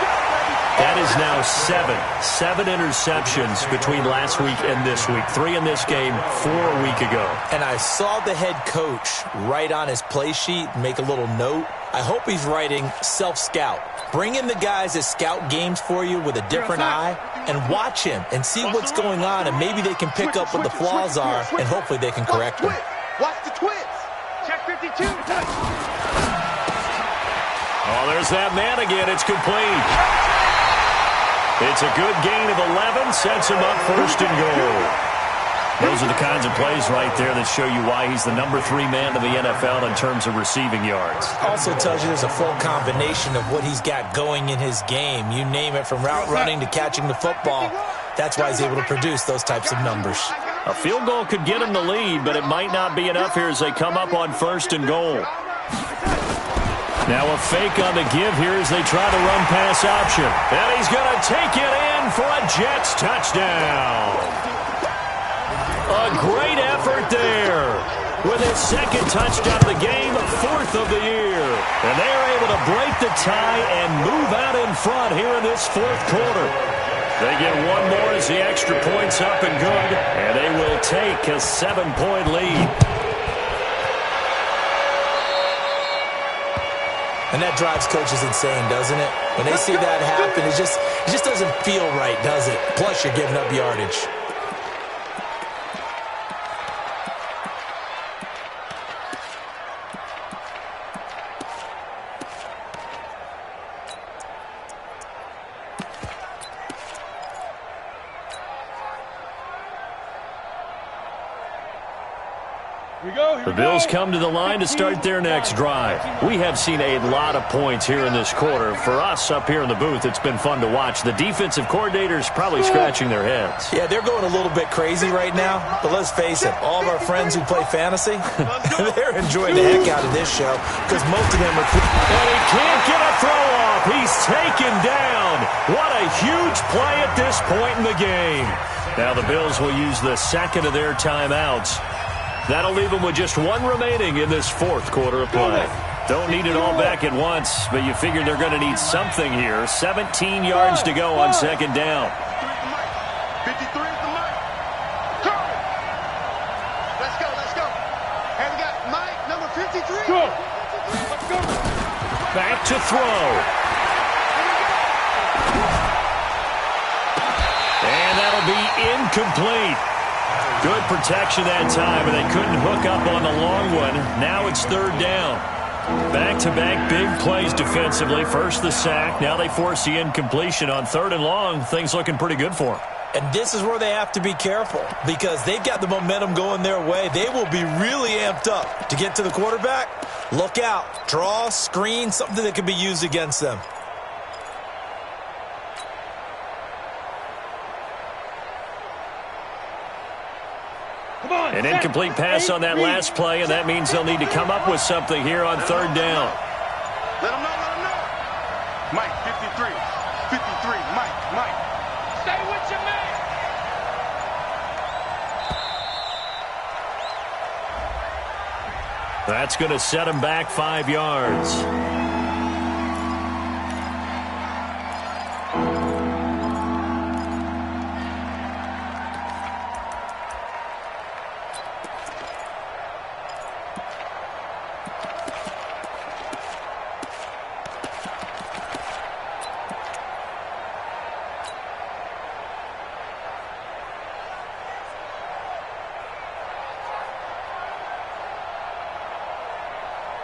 That is now 7 interceptions between last week and this week. 3 in this game, 4 a week ago. And I saw the head coach write on his play sheet, make a little note. I hope he's writing self-scout. Bring in the guys that scout games for you with a different eye and watch him and see what's going on, and maybe they can pick up what the flaws are, and hopefully they can correct them. Watch the twist. Check 52. Oh, there's that man again. It's complete. It's a good gain of 11. Sets him up 1st and goal. Those are the kinds of plays right there that show you why he's the number 3 man in the NFL in terms of receiving yards. Also tells you there's a full combination of what he's got going in his game. You name it, from route running to catching the football. That's why he's able to produce those types of numbers. A field goal could get him the lead, but it might not be enough here as they come up on 1st and goal. Now a fake on the give here as they try to run pass option. And he's going to take it in for a Jets touchdown. A great effort there. With his 2nd touchdown of the game, 4th of the year. And they are able to break the tie and move out in front here in this 4th quarter. They get one more as the extra point's up and good. And they will take a 7-point lead. And that drives coaches insane, doesn't it? When they see that happen, it just doesn't feel right, does it? Plus, you're giving up yardage. The Bills come to the line to start their next drive. We have seen a lot of points here in this quarter. For us up here in the booth, it's been fun to watch. The defensive coordinators probably scratching their heads. Yeah, they're going a little bit crazy right now. But let's face it, all of our friends who play fantasy, they're enjoying the heck out of this show because most of them are... And he can't get a throw off. He's taken down. What a huge play at this point in the game. Now the Bills will use the 2nd of their timeouts. That'll leave them with just 1 remaining in this 4th quarter of play. Don't need it all back at once, but you figure they're going to need something here. 17 yards to go on 2nd down. 53 is the mic. Let's go. And we got Mike, number 53. Let's go. Back to throw. And that'll be incomplete. Good protection that time, and they couldn't hook up on the long one. Now it's 3rd down. Back-to-back big plays defensively. First the sack. Now they force the incompletion on 3rd and long. Things looking pretty good for them. And this is where they have to be careful because they've got the momentum going their way. They will be really amped up to get to the quarterback. Look out. Draw, screen, something that can be used against them. An incomplete pass on that last play, and that means they'll need to come up with something here on 3rd down. Let him know. Mike, 53. 53, Mike. Stay with your man. That's going to set him back 5 yards.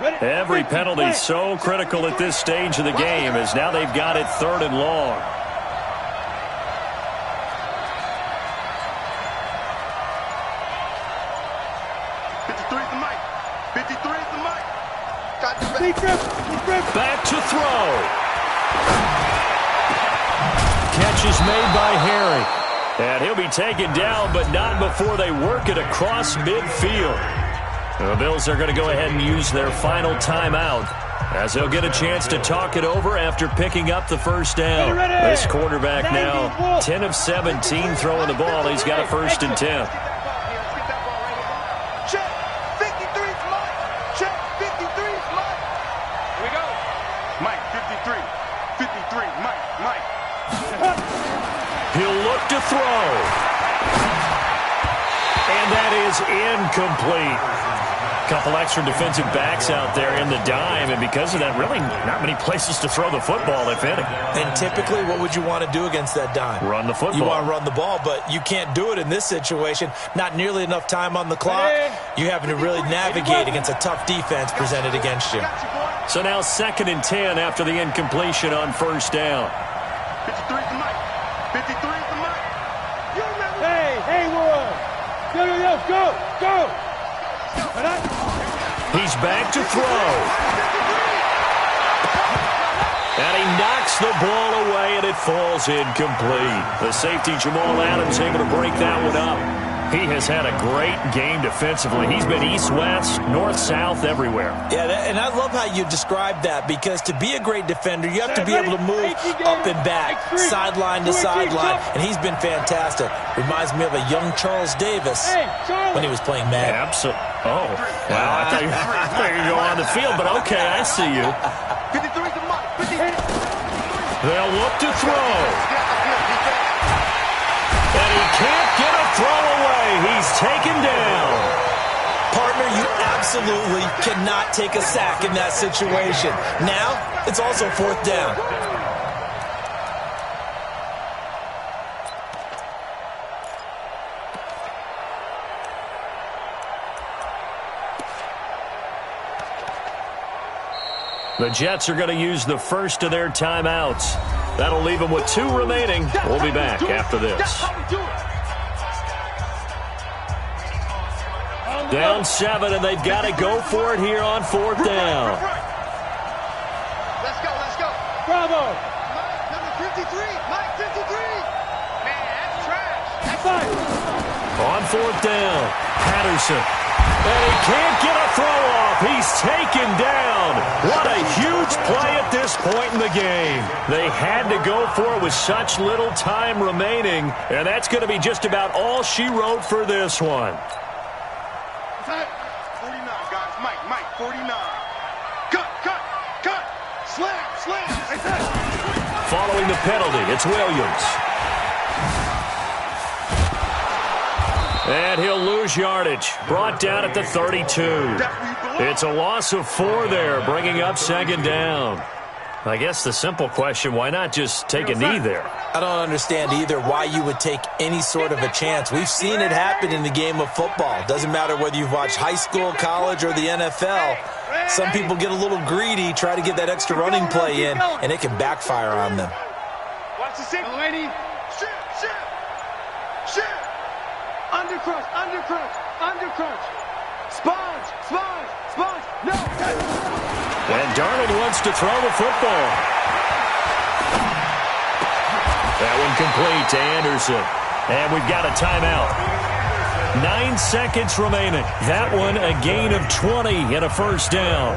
Every penalty is so critical at this stage of the game, as now they've got it 3rd and long. Back to throw. Catch is made by Harry. And he'll be taken down, but not before they work it across midfield. The Bills are going to go ahead and use their final timeout, as they'll get a chance to talk it over after picking up the first down. This quarterback now 10 of 17 throwing the ball. He's got a 1st and 10. He'll look to throw. And that is incomplete. Couple extra defensive backs out there in the dime, and because of that, really not many places to throw the football, if any. And typically, what would you want to do against that dime? Run the football. You want to run the ball, but you can't do it in this situation. Not nearly enough time on the clock. You having to really navigate against a tough defense presented against you. So now 2nd and 10 after the incompletion on 1st down. 53 is the mic. 53 is the mic. Hey, Warren. Yo, go. He's back to throw. And he knocks the ball away, and it falls incomplete. The safety, Jamal Adams, able to break that one up. He has had a great game defensively. He's been east-west, north-south, everywhere. Yeah, and I love how you describe that, because to be a great defender, you have to be able to move up and back, sideline to sideline, and he's been fantastic. Reminds me of a young Charles Davis when he was playing Madden. Absolutely. Oh, wow. I thought you were going to go on the field, but okay, I see you. 53 is the mic. They'll look to throw. And he can't get a throw away. He's taken down. Partner, you absolutely cannot take a sack in that situation. Now, it's also 4th down. The Jets are going to use the first of their timeouts. That'll leave them with 2 remaining. We'll be back after this. Down 7, and they've got to go for it here on 4th down. Let's go. Bravo. Number 53, Mike 53. Man, that's trash. That's On 4th down, Patterson. And he can't get a throw off. He's taken down. What a huge play at this point in the game. They had to go for it with such little time remaining, and that's going to be just about all she wrote for this one. 49, guys. Mike, 49. Cut. Slam. Following the penalty, it's Williams. And he'll lose yardage. Brought down at the 32. It's a loss of 4 there, bringing up 2nd down. I guess the simple question, why not just take a knee there? I don't understand either why you would take any sort of a chance. We've seen it happen in the game of football. Doesn't matter whether you've watched high school, college, or the NFL. Some people get a little greedy, try to get that extra running play in, and it can backfire on them. Watch the signal, lady. Shit. Undercrunch. Sponge. No. And Darnold wants to throw the football. That one complete to Anderson. And we've got a timeout. 9 seconds remaining. That one a gain of 20 and a 1st down.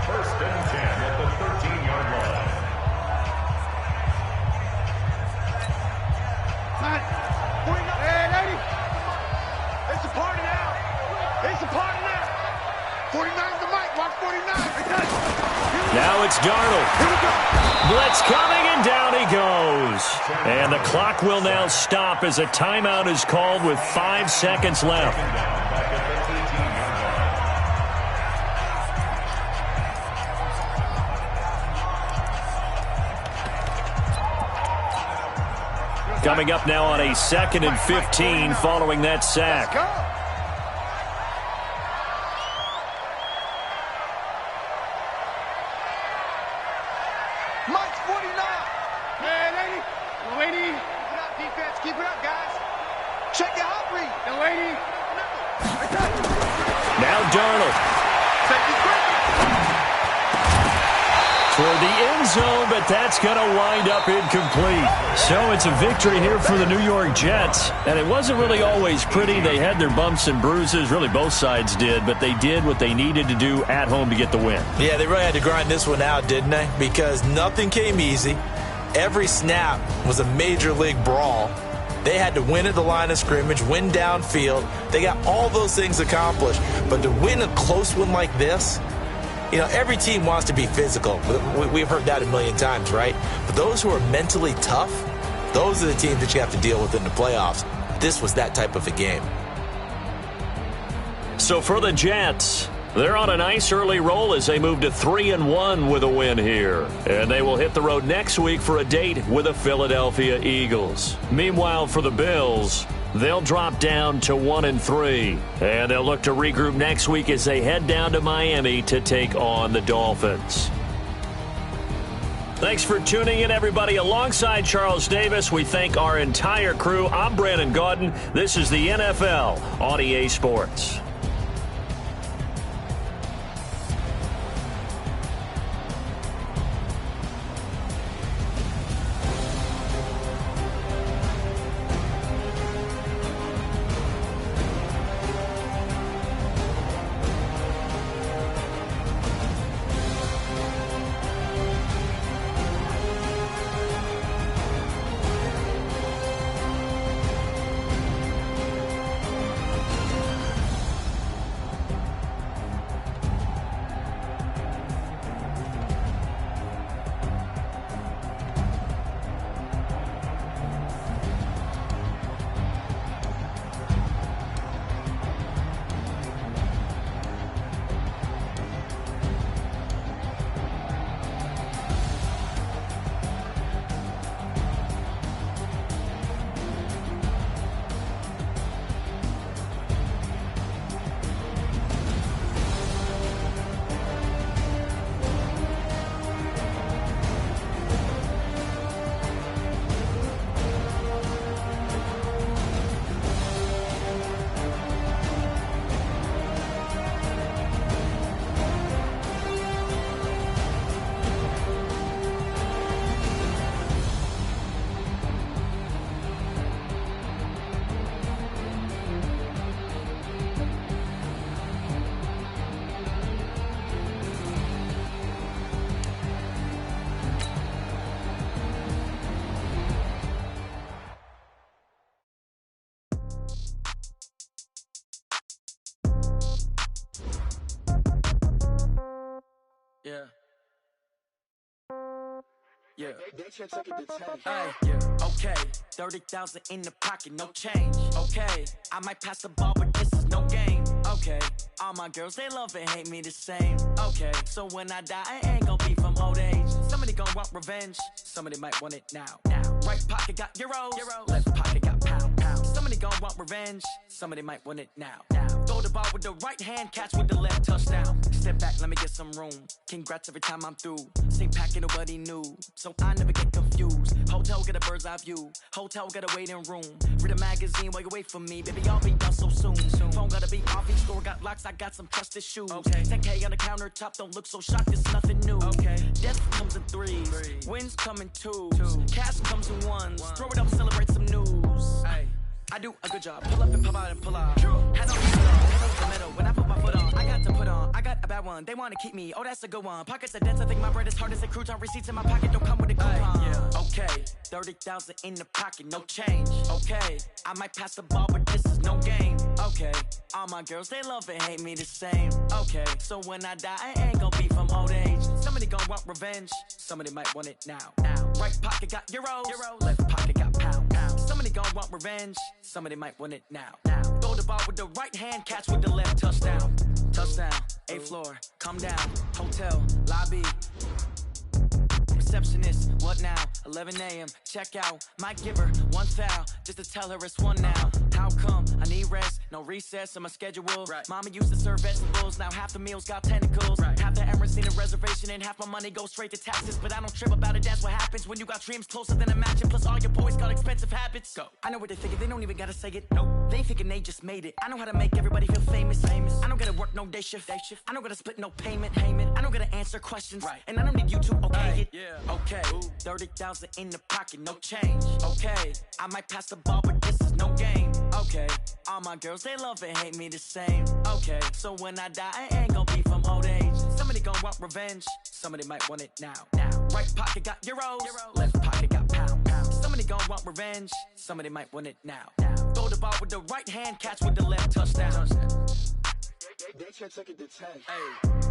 First and 10 at the 13-yard line. Hey, lady. It's a party now. 49's the mic. Watch 49. Now it's Darnold. Blitz coming, and down he goes. And the clock will now stop as a timeout is called with 5 seconds left. Coming up now on a 2nd and 15 following that sack. Mike's 49. Hey, lady. Lady. Keep it up, defense. Keep it up, guys. Check your hot read. The lady. Now Darnold. Safety quick. For the end zone, but that's going to wind up incomplete. So it's a victory here for the New York Jets. And it wasn't really always pretty. They had their bumps and bruises. Really, both sides did. But they did what they needed to do at home to get the win. Yeah, they really had to grind this one out, didn't they? Because nothing came easy. Every snap was a major league brawl. They had to win at the line of scrimmage, win downfield. They got all those things accomplished. But to win a close one like this, you know, every team wants to be physical. We've heard that a million times, right? But those who are mentally tough, those are the teams that you have to deal with in the playoffs. This was that type of a game. So for the Jets, they're on a nice early roll as they move to 3-1 with a win here. And they will hit the road next week for a date with the Philadelphia Eagles. Meanwhile, for the Bills, they'll drop down to 1-3. And they'll look to regroup next week as they head down to Miami to take on the Dolphins. Thanks for tuning in, everybody. Alongside Charles Davis, we thank our entire crew. I'm Brandon Gaudin. This is the NFL on EA Sports. Yeah. Yeah. Okay. 30,000 in the pocket, no change. Okay. I might pass the ball, but this is no game. Okay. All my girls, they love and hate me the same. Okay. So when I die, I ain't gonna be from old age. Somebody gonna want revenge. Somebody might want it now. Right pocket got euros. Left pocket got pound. Somebody gonna want revenge. Somebody might want it now. Throw the ball with the right hand, catch with the left, touchdown. Step back, let me get some room. Congrats every time I'm through. Same packet, nobody knew, so I never get confused. Hotel get a bird's eye view. Hotel get a waiting room. Read a magazine while you wait for me, baby. I'll be done so soon. Phone gotta be off, each store got locks. I got some trusted shoes. Okay. 10K on the countertop, don't look so shocked. It's nothing new. Okay. Death comes in threes. Wins come in twos. Cash comes in ones. Throw it up, celebrate some news. Ay. I do a good job. Pull up and pop out and pull out. Head on the middle. When I put my foot on, I got to put on. I got a bad one. They want to keep me. Oh, that's a good one. Pockets are dense. I think my bread is hard as a crouton. Receipts in my pocket don't come with a coupon. Yeah. Okay. 30,000 in the pocket, no change. Okay. I might pass the ball, but this is no game. Okay. All my girls, they love and hate me the same. Okay. So when I die, I ain't gonna be from old age. Somebody gonna want revenge. Somebody might want it now. Right pocket got euros. Left pocket got pound. Somebody gonna want revenge. Somebody might want it now. Throw the ball with the right hand, catch with the left, touchdown. Touchdown, 8th floor, come down. Hotel, lobby. Receptionist, what now? 11 a.m., check out. Might give her one foul, just to tell her it's one now. How come? I need rest, no recess in my schedule. Right. Mama used to serve vegetables, now half the meals got tentacles. Right. Half the errands need a reservation and half my money goes straight to taxes. But I don't trip about it, that's what happens when you got dreams closer than a match. And plus all your boys got expensive habits. Go. I know what they're thinking, they don't even gotta say it. Nope. They thinking they just made it. I know how to make everybody feel famous. I don't gotta work no day shift. I don't gotta split no payment. I don't gotta answer questions. Right. And I don't need you to okay it. Yeah. Okay. 30,000 in the pocket, no change. Okay. I might pass the ball, but this is no game. Okay. All my girls, they love and hate me the same. Okay. So when I die, I ain't gonna be from old age. Somebody gon' want revenge. Somebody might want it now. Right pocket got euros. Left pocket got pounds. Somebody gon' want revenge. Somebody might want it now. Throw the ball with the right hand, catch with the left, touchdown. They can't take it to 10. Hey.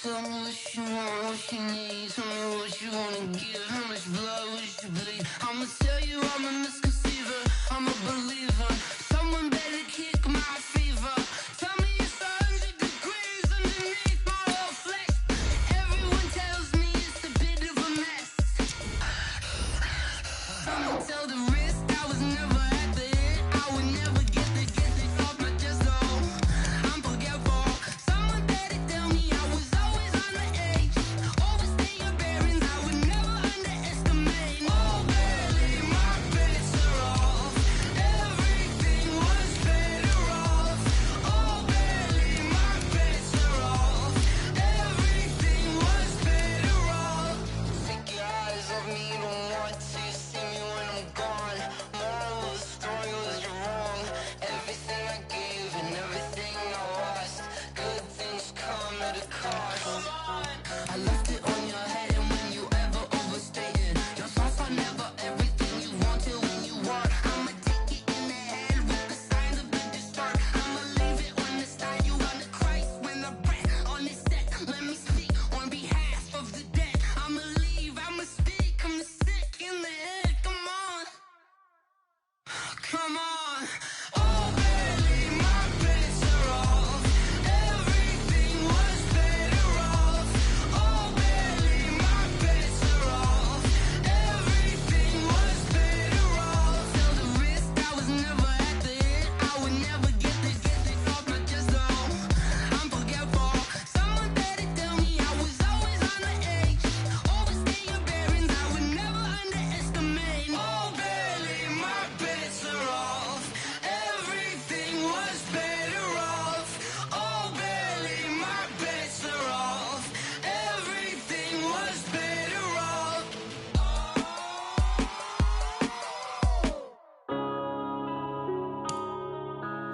Tell me what you want, what you need. Tell me what you wanna give. How much blood would you bleed? I'ma tell you I'm a misconceiver. I'm a believer. Someone better kick my fever. Tell me it's 100 degrees underneath my whole flesh. Everyone tells me it's a bit of a mess. Someone tell the risk I was never at the end. I would never get it off my chest though. I'm forgetful. Someone better tell me I was always on the edge. Overstay your bearings, I would never underestimate. Oh, barely, my bets are off.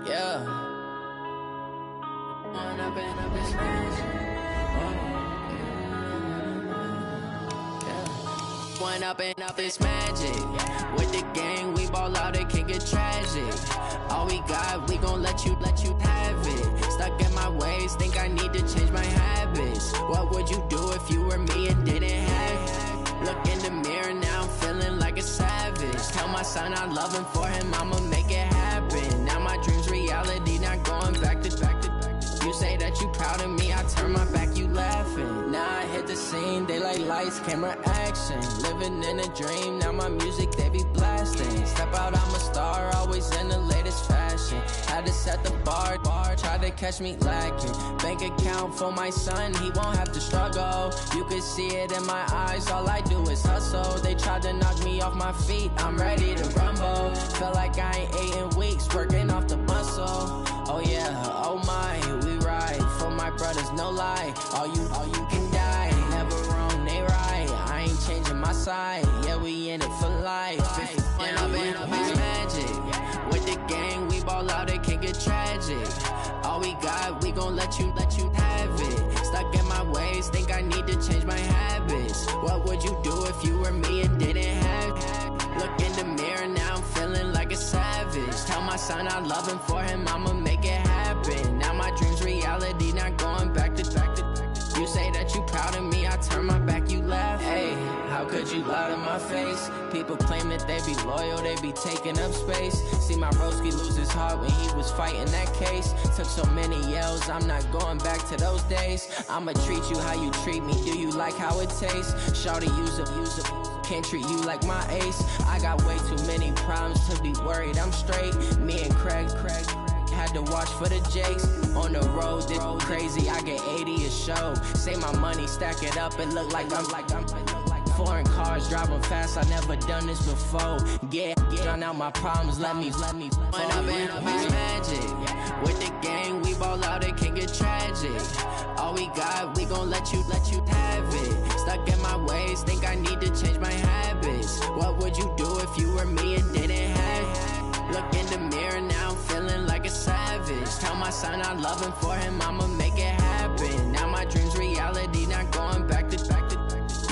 Yeah. One up and up is magic. One up and up is magic. With the gang, we ball out, it can get tragic. All we got, we gon' let you have it. Stuck in my ways, think I need to change my habits. What would you do if you were me and didn't have it? Look in the mirror, now I'm feeling like a savage. Tell my son I love him, for him I'ma make it happen. Now my dream's reality, not going back to. You say that you proud of me, I turn my back, you laughing. Now I hit the scene, they like lights, camera, action. Living in a dream, now my music, they be blasting. Step out, I'm a star, always in the latest fashion. Had to set the bar, try to catch me lacking. Bank account for my son, he won't have to struggle. You can see it in my eyes, all I do is hustle. They tried to knock me off my feet, I'm ready to rumble. Felt like I ain't ate in weeks, working off the muscle. Oh yeah, oh my, we ride for my brothers, no lie. All you can die, never wrong, they right. I ain't changing my side, yeah, we in it for life. When up and up is magic. With the gang, we ball out, it can get tragic. All we got, we gon' let you have it. Stuck in my ways, think I need to change my habits. What would you do if you were me and didn't have it? Look in the mirror, now I'm feeling like a savage. Tell my son I love him, for him I'ma make it happen. Now my dream's reality, not going back to. You say that you proud of me, I turn my back, you laugh. Hey, how could you lie to my face? People claim that they be loyal, they be taking up space. See my broski lose his heart when he was fighting that case. Took so many yells, I'm not going back to those days. I'ma treat you how you treat me, do you like how it tastes? Shawty, use up. Can't treat you like my ace. I got way too many problems to be worried, I'm straight. Me and Craig had to watch for the Jakes. On the road, this crazy, I get 80 a show. Say my money, stack it up, and look like I'm foreign cars, driving fast, I never done this before. Get drown out my problems, let me When up and up is magic. With the gang, we ball out, it can get tragic. All we got, we gon' let you have it. Stuck in my ways, think I need to change my habits. What would you do if you were me and didn't have it? Look in the mirror, now I'm feeling like a savage. Tell my son I love him, for him I'ma make it happen. Now my dream's reality, not going back to.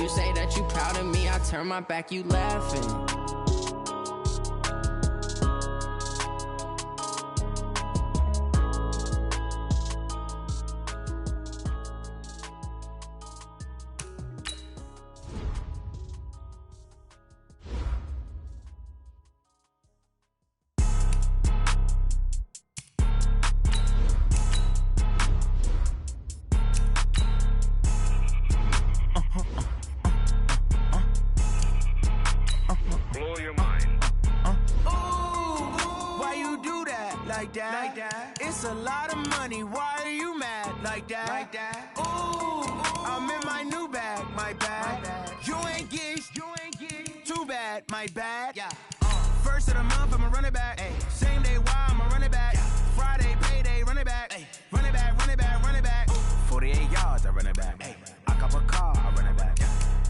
You say that you proud of me, I turn my back, you laughing. It's a lot of money, why are you mad like that? Ooh, I'm in my new bag, my bad. You ain't get too bad, my bad. First of the month, I'ma run it back. Same day, why I'ma run it back. Friday, payday, run it back. Run it back, run it back, run it back. 48 yards, I run it back. I cop a car, I run it back.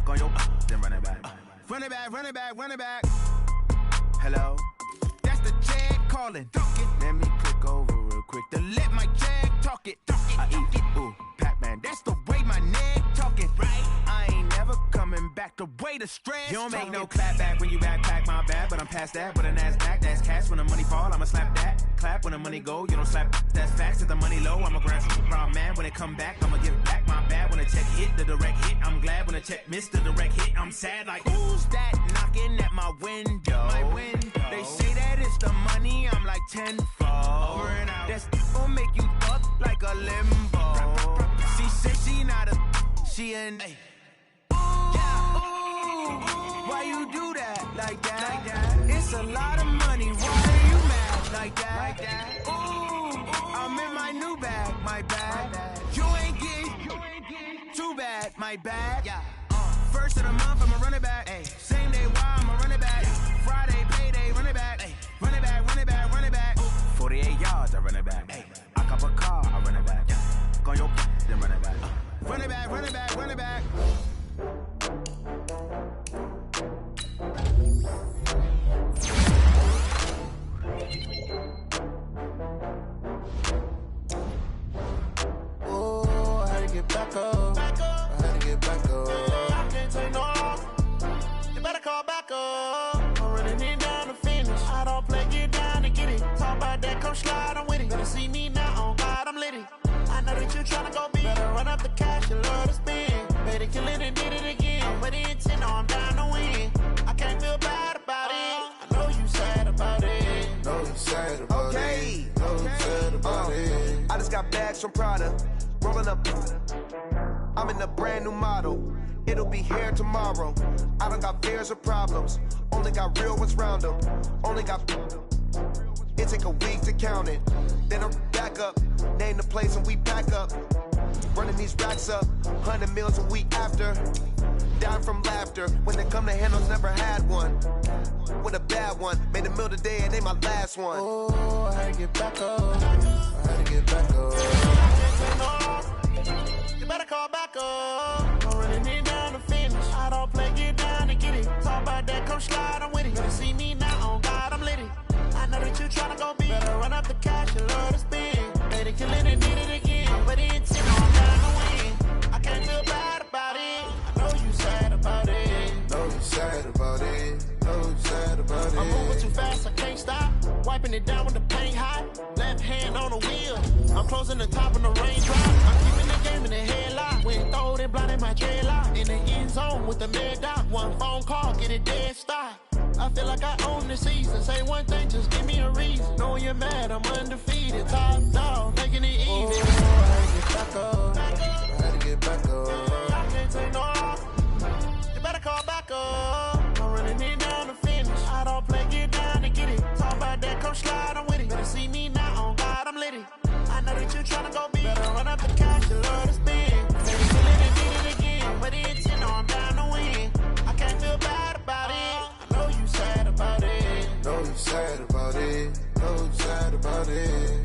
Go yo, then run it back. Run it back, run it back, run it back. Hello? That's the check calling. Let me click over real quick to let my check talk it. I eat it, ooh, Pac-Man. That's the way my neck talking. Right? I ain't never coming back the way the stress. You don't make no clap back when you backpack, my bad, but I'm past that. But a NASDAQ, that's cash. When the money fall, I'ma slap that. Clap when the money go, you don't slap. That's facts. If the money low, I'ma grab some problem, man. When it come back, I'ma give back my bad. When the check hit, the direct hit, I'm glad. When the check missed the direct hit, I'm sad. Like, who's that knocking at my window? They say that it's the money, I'm like tenfold. Over and out. That's gon' make you fuck like a limbo. She said she not a, she an. Ooh, why you do that like that? It's a lot of money, why are you mad like that? Ooh, I'm in my new bag, my bad. You ain't get too bad, my bad. First of the month, I'ma run it back. Same day, why I'ma run it back. Friday, payday, run it back. Run it back, run it back, run it back. 48 yards, I run it back. I cop a car, I run it back. Go yo, then run it back. Run it back, run it back, run it back. come slide, I'm with it. Better see me now, on God, I'm litty. I know that you tryna go big. Better run up the cash, you love to spend. Better kill it and did it again. Put it in 10, no, I'm down to win. I can't feel bad about it. I know you sad about it. Know you sad about it. Know you sad about it. I just got bags from Prada. Rolling up. I'm in a brand new model. It'll be here tomorrow. I don't got fears or problems. Only got real ones round them. Only got. It take a week to count it. Then I'm back up. Name the place and we pack up. Running these racks up. 100 meals a week after. Down from laughter. When they come to handles, never had one. With a bad one. Made a meal today and ain't my last one. Oh, I had to get back up. I had to get back up. You better call back up. I'm running it down to finish. I don't play, get down and get it. Talk about that, come slide, I'm with it. Better see me now, on God, I'm litty. I know that you tryna go big. Better run up the cash, you love to spend. Better kill it and did it again. But it's 10, I'm down to win. I can't feel bad about it. I know you sad about it. Know you sad about it. Know you sad about it. I'm moving too fast, I can't stop. Wiping it down with the paint hot. Left hand on the wheel. I'm closing the top of the raindrop. I'm keeping the game in the headlock. When throwed it, blinded my dreadlock. In the end zone with the mad dot. One phone call, get it dead stop. I feel like I own the season. Say one thing, just give me a reason. Knowing you're mad, I'm undefeated. Top dog, making it even. Oh, I had to get back up. I had to get back up. I can't take no off. You better call back up. I'm running it down to finish. I don't play, get down and get it. Talk about that, come slide, I'm with it. Better see me now, on God, I'm litty. I know that you tryna go big. Better run up the cash, you love to spend. Better kill it and did it again. But it's 10, no, I'm down to win. I can't feel bad about it. I know you sad about it. Know you sad about it. Know you sad about it.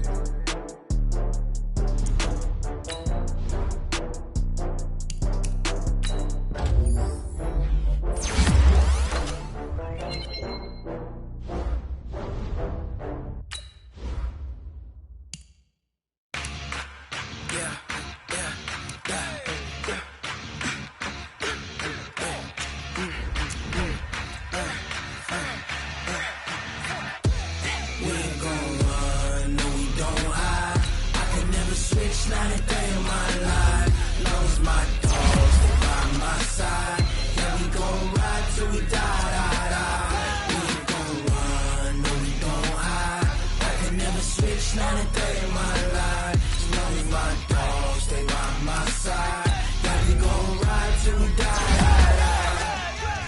Not a day in my life. Knows my dogs, they by my side. Yeah, we gon' ride till we die. We ain't gon' run, no, we gon' hide. I can never switch, not a day in my life. Knows my dogs, they by my side. Yeah, we gon' ride till we die.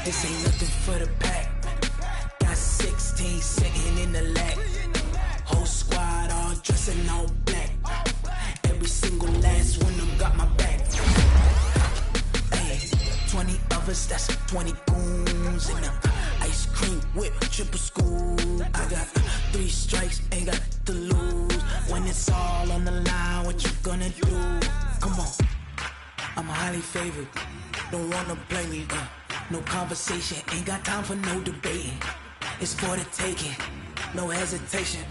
This ain't nothing for the pack. Got 16 sitting in the lag. Whole squad all dressing all black. Every single last one of them got my back. Hey, 20 of us, that's 20 goons. And ice cream whip, triple scoop. I got 3 strikes, ain't got to lose. When it's all on the line, what you gonna do? Come on, I'm highly favored. Don't wanna play me, no conversation, ain't got time for no debating. It's for the taking, no hesitation.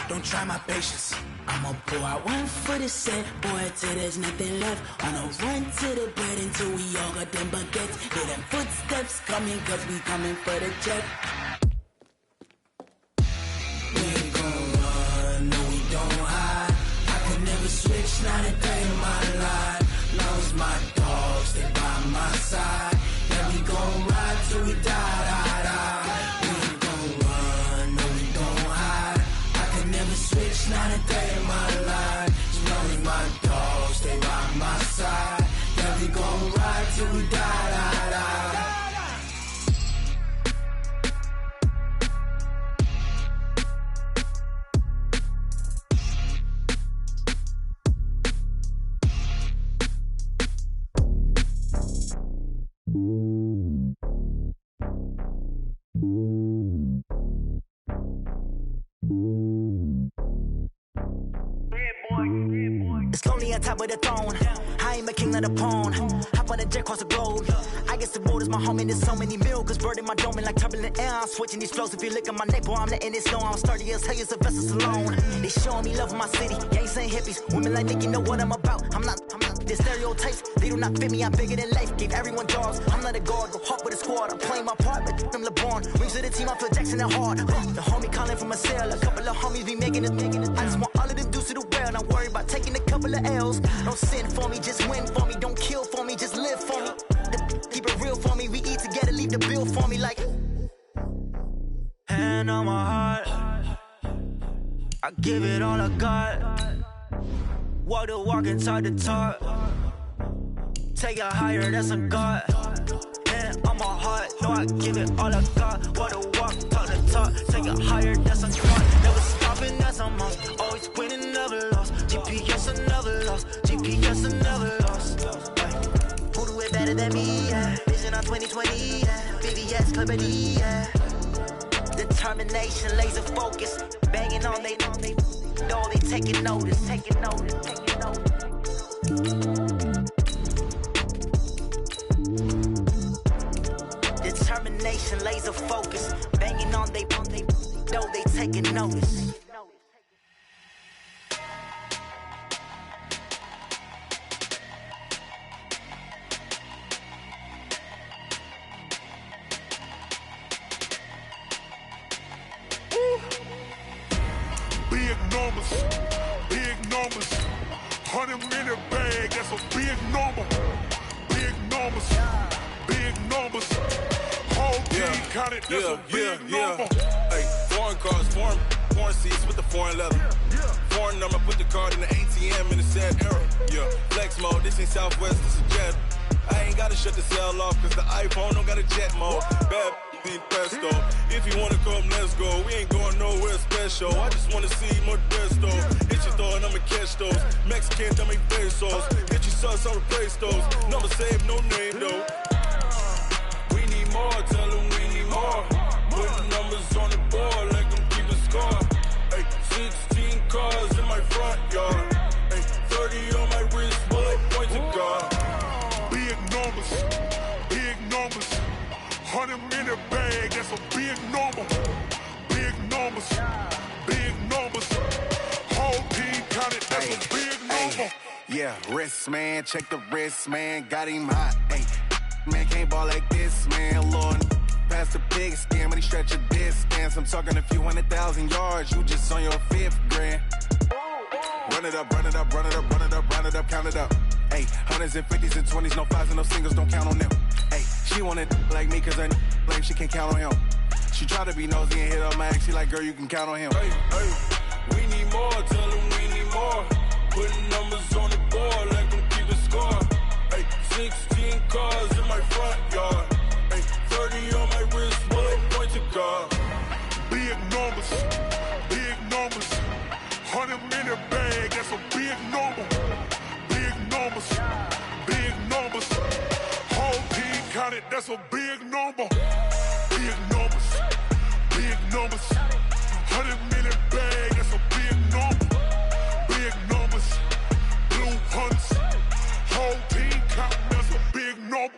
Don't try my patience. I'ma pour out one for the set, boy, till there's nothing left. On a run to the bread until we all got them baguettes. Hear them footsteps coming, cause we coming for the jet. We ain't gon' run, no, we don't hide. I could never switch, not a day in my life. Knows my dogs, they by my side. Yeah, we gon' ride till we die. We ain't gon' run, no, we don't hide. I could never switch, not a day in my life. Knows my dogs, they by my side. Yeah, we gon' ride till we die. It's lonely on top of the throne. I ain't a king of the pawn. Hop on a jet across the globe. I guess the road is my home and there's so many milkers burning my dome like turbulent air. I'm switching these flows. If you look at my neck, boy, I'm letting it slow. I'm sturdy as hell, it's a vessel alone. They showing me love in my city. Gangs ain't hippies. Women like Nicky know what I'm about. I'm not the stereotypes. They do not fit me. I'm bigger than life. Gave everyone jobs. I'm not a guard. Go hard with a squad. I'm playing my part, but I'm LeBron. Rings to the team. I feel Jackson and hard. The homie calling from a cell. A couple of homies be making it. I just want all of them dudes to the well. Not worry about taking a couple of L's. Don't sin for me, just win for me. Don't kill for me, just live for me. Keep it real for me. We eat together, leave the bill for me like. Hand on my heart, I give it all I got. Walk the walk inside the talk. Take it higher, that's a God. Hand on my heart, no, I give it all I got. Walk the walk, talk the talk. Take it higher, that's a God. Never stopping, that's a must. Always winning, never lost. GPS, I never lost. GPS, I never lost. Who do it better than me? Yeah. Vision on 2020. Yeah. VVS, clarity. Yeah. Determination, laser focus. Banging on they know they taking notice. Determination, laser focus. Banging on they know they taking notice. Big numbers, 100-minute bag, that's a big number. Big numbers, whole team counted, that's a big number. Hey, foreign cars, foreign seats with the foreign leather. Foreign number, put the card in the ATM in the sad era. Yeah, flex mode, this ain't Southwest, this is Jet. I ain't gotta shut the cell off, cause the iPhone don't got a jet mode. Bad pesto. If you wanna come, let's go. We ain't going nowhere special. I just wanna see more Modesto. Hit your throw and I'ma catch those. Mexican, dummy pesos. Hit your sauce, I'll replace those. Number save, no name though. We need more, tell them we need more. Put the numbers on the board, let them keep a score. Hey, 16 cars in my front yard. Hey, 30 on my wrist, bullet points of God. Big numbers, 100-minute bag, that's a big number. Big numbers, whole team counted, that's a big number. Yeah, wrist man, check the wrist man, got him hot. Ay, man can't ball like this, man. Lord, past the big skin, when he stretch a distance. I'm talking a few 100,000 yards, you just on your 5th grand. Run it up, count it up. Ay, hundreds and 50s and 20s, no 5s and no singles, don't count on them. Ay, she wanted like me cause her lame, she can't count on him. She try to be nosy and hit up my ex, she like, girl, you can count on him. Hey, we need more, tell them we need more. Putting numbers on the board, let them keep a score. Hey, 16 cars in my front yard. Hey, 30 on my wrist, bullet points of God. Big numbers, 100-minute bag, that's a big number. Big numbers, whole team counted, that's a big number. Big numbers, 100-minute bag, that's a big number. Big numbers, blue hunts, whole team counting, that's a big number.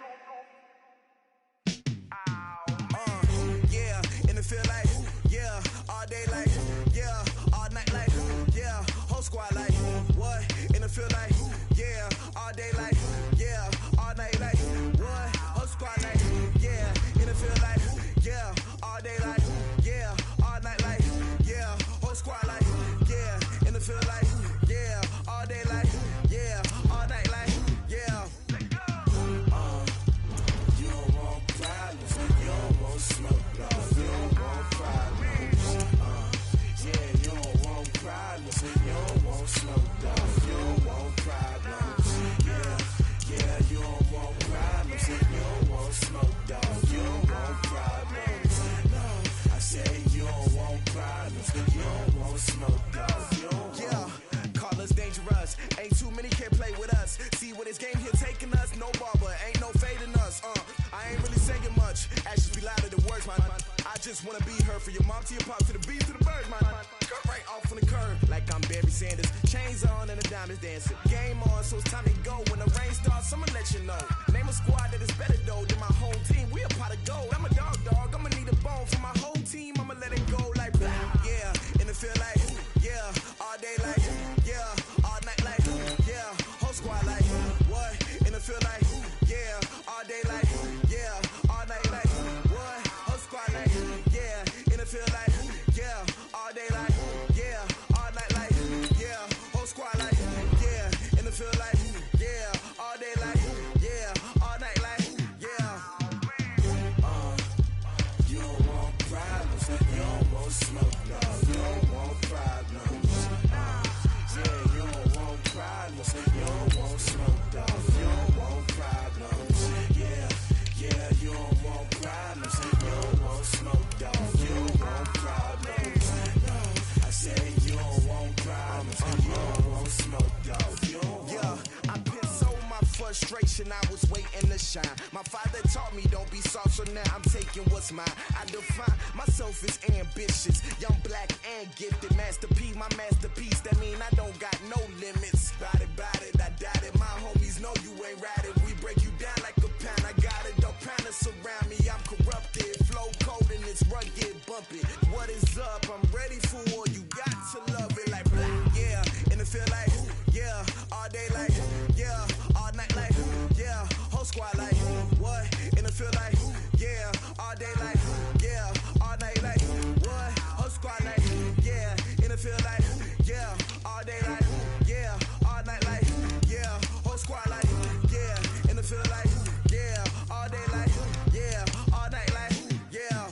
Yeah, in the field like, yeah, all day like, yeah, all night like, yeah, whole squad like, what? In the field like, yeah, all day like, yeah, all night like, what? Whole squad like, yeah, in the field like, yeah, all day like, yeah, all night like, yeah, whole squad like, yeah, in the field like, yeah, all day like, yeah, all night like, yeah. You don't want problems, you don't want smoke, no, you don't want problems. Yeah, you don't want problems, you don't want smoke, dog, you don't want problems. Yeah, you don't want problems, you don't want smoke, dog, you don't want problems. No, I said you don't want problems, you don't want smoke, dog, you don't want. Yeah, call us dangerous, ain't too many can play with us. See what this game here taking us, no barber, ain't no fading us. I ain't really saying much, actions be louder than words, man. I just wanna be heard for your mom to your pop to the beat to the birds, man. Cut right off on the curb, like I'm Barry Sanders. Chains on and the diamonds dancing. Game on, so it's time to go. When the rain starts, I'ma let you know. Name a squad that is better though than my home team. We a pot of gold. I'm a dog. I'ma need a bone for my whole team. I'ma let it go like blah. Yeah, and it feel like yeah, all day like yeah, all night like yeah, whole squad like what? And it feel like yeah, all day like yeah, all night like what? Whole squad like yeah, and it feel like yeah, all day like yeah, all night like yeah, whole squad like yeah, and it feel like yeah, all day like yeah, all night like yeah. You don't want problems, you don't want smoke, no, you don't want problems. Yeah, you don't want problems, you don't want smoke, dog, you don't want problems. Yeah, you don't want problems, you don't want smoke, dog, you don't want problems. No, I said you don't want problems, you don't want smoke, dog, you don't want. Yeah, I put so my frustration, I was waiting to shine. My father taught me don't be soft, so now I'm taking what's mine. I define myself as ambitious, young, black, and gifted. Masterpiece, my masterpiece, that mean I don't got no limits. Bout it, I doubt it. My homies know you ain't ride it. We break you down like a pound. I got it, don't pound us around me. I'm corrupted, flow cold and it's rugged, bumpy. What is up? I'm ready for war. You got to love it like blah, yeah. And it feel like yeah, all day like yeah, all night like yeah, whole squad like what? And it feel like yeah, all day like yeah, all night like what? Whole squad like yeah, and it feel like yeah, all day like yeah, all night like yeah, whole squad like yeah, and it feel like yeah, all day like yeah, all night like yeah.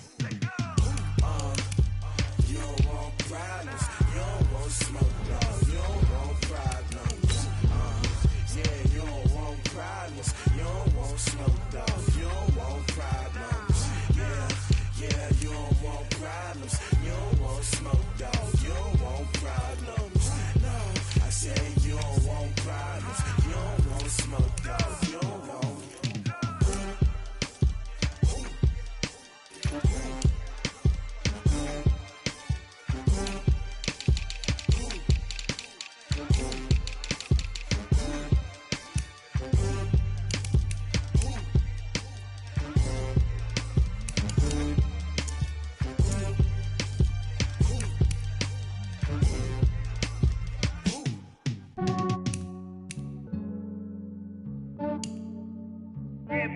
You don't want problems, you don't want smoke, no, you don't want problems. Yeah, you don't want problems, you don't want smoke, dog, you don't want problems. Yeah, you don't want problems, you don't want smoke, dog, you don't want problems. No, I said you don't want problems, you don't want smoke, dog, you don't want.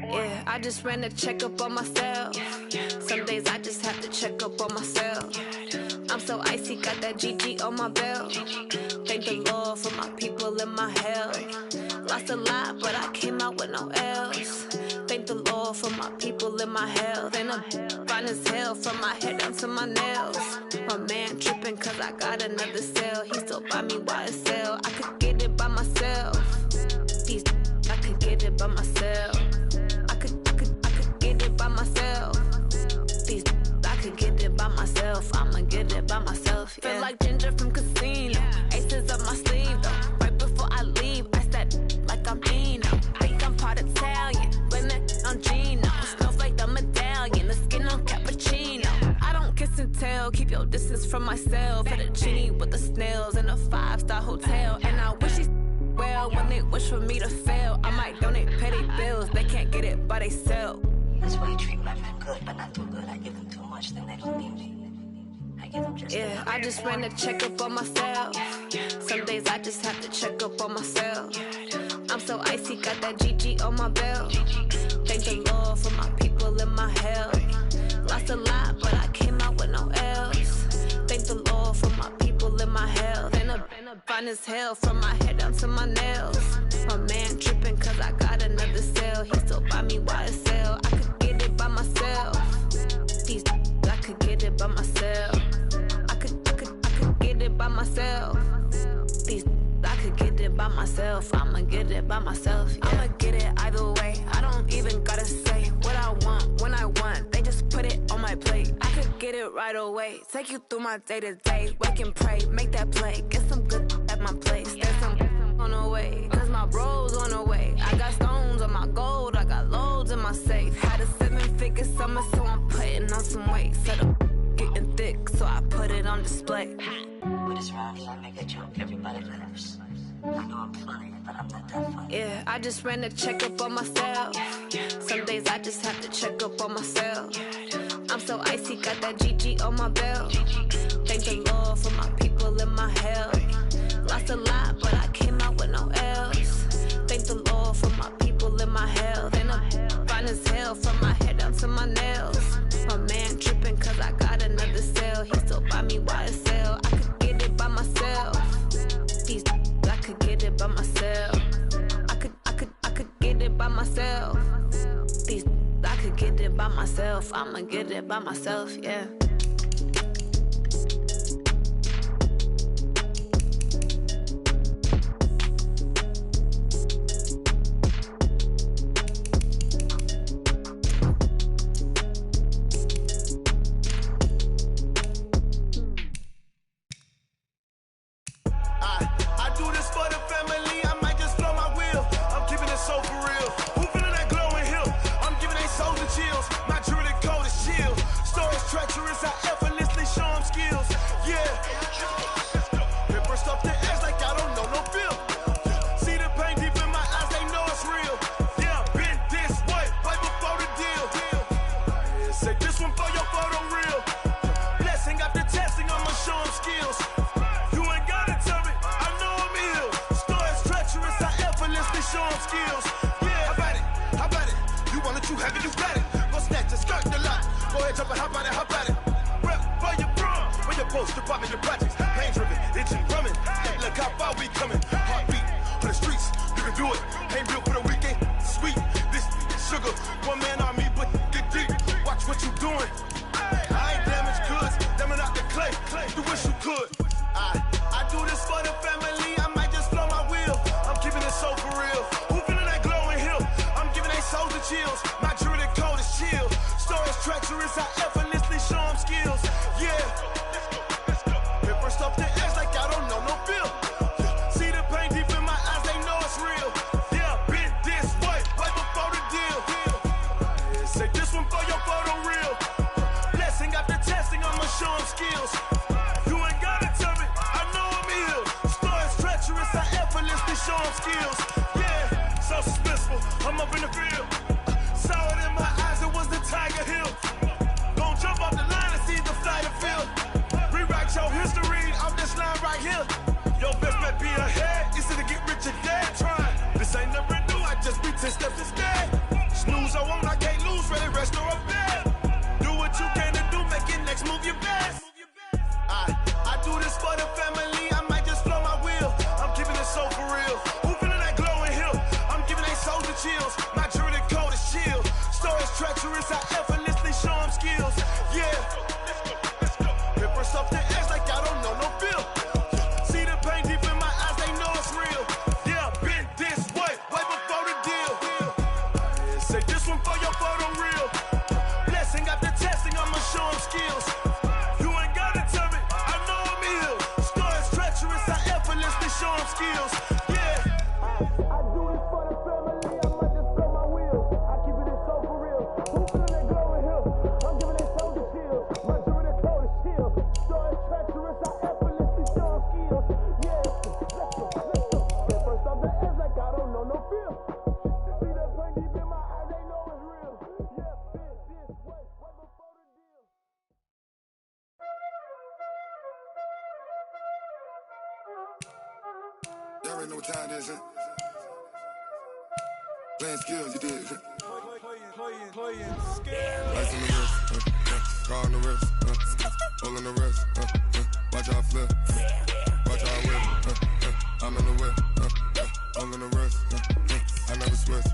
Yeah, I just ran a checkup on myself. Some days I just have to check up on myself. I'm so icy, got that GG on my belt. Thank the Lord for my people and my health. Lost a lot, but I came out with no L's. Thank the Lord for my people and my health. And I'm fine as hell from my head down to my nails. My man tripping cause I got another cell. He still buy me YSL. I could get it by myself. These I could get it by myself. I could get it by myself. These I could get it by myself. I'ma get it by myself. Yeah. Feel like Ginger from Casino. Aces up my sleeve though. Right before I leave, I said like I'm Dino. Think I'm part Italian. Blame that on Gino. Snowflake the medallion. The skin on cappuccino. I don't kiss and tell. Keep your distance from myself. Fettuccine with the snails in a 5-star hotel. And I wish he's well when they wish for me to fail. I might donate petty bills. They can't get it by they sell. That's why you treat women good, but not too good. I give them too much, then they don't need me. I give them just yeah, I just ran a checkup on myself. Some days I just have to check up on myself. I'm so icy, got that GG on my belt. Thank the Lord for my people and my health. Lost a lot, but I came out with no L's. Thank the Lord for my people and my health. And I'm fine as hell from my head down to my nails. My man tripping cause I got another cell. He still buy me YSL. I could get it by myself. These I could get it by myself. I could get it by myself. These I could get it by myself. I'ma get it by myself. Yeah. I'ma get it either way. I don't even gotta say what I want when I want. They just put it on my plate. I could get it right away. Take you through my day to day. Wake and pray, make that play. Get some good at my place. There's some on the way. Cause my bro's on the way. I got stones on my gold. I got loads in my safe. Had a 7-figure summer, so I'm putting on some weight. Set up getting thick, so I put it on display. With his rhymes, I make a joke, everybody laughs. I know I'm funny, but I'm not that funny. Yeah, I just ran a checkup on myself. Some days I just have to check up on myself. I'm so icy, got that GG on my belt. Thank the Lord for my people in my health. Lost a lot, but I came out with no L's. Thank the Lord for my people in my health. And I'm fine as hell from my head down to my nails. My man tripping cause I got another cell. He still buy me YSL. I could get it by myself. These I could get it by myself. I could get it by myself. These I could get it by myself. I'ma get it by myself, yeah. Y'all already know what time it is, huh? Playing skills, you did. Playing skills. Ice on the wrist, car on the wrist, hole in the wrist, watch how I flip, watch how I whip, I'm in the whip, hole in the wrist, I never switch,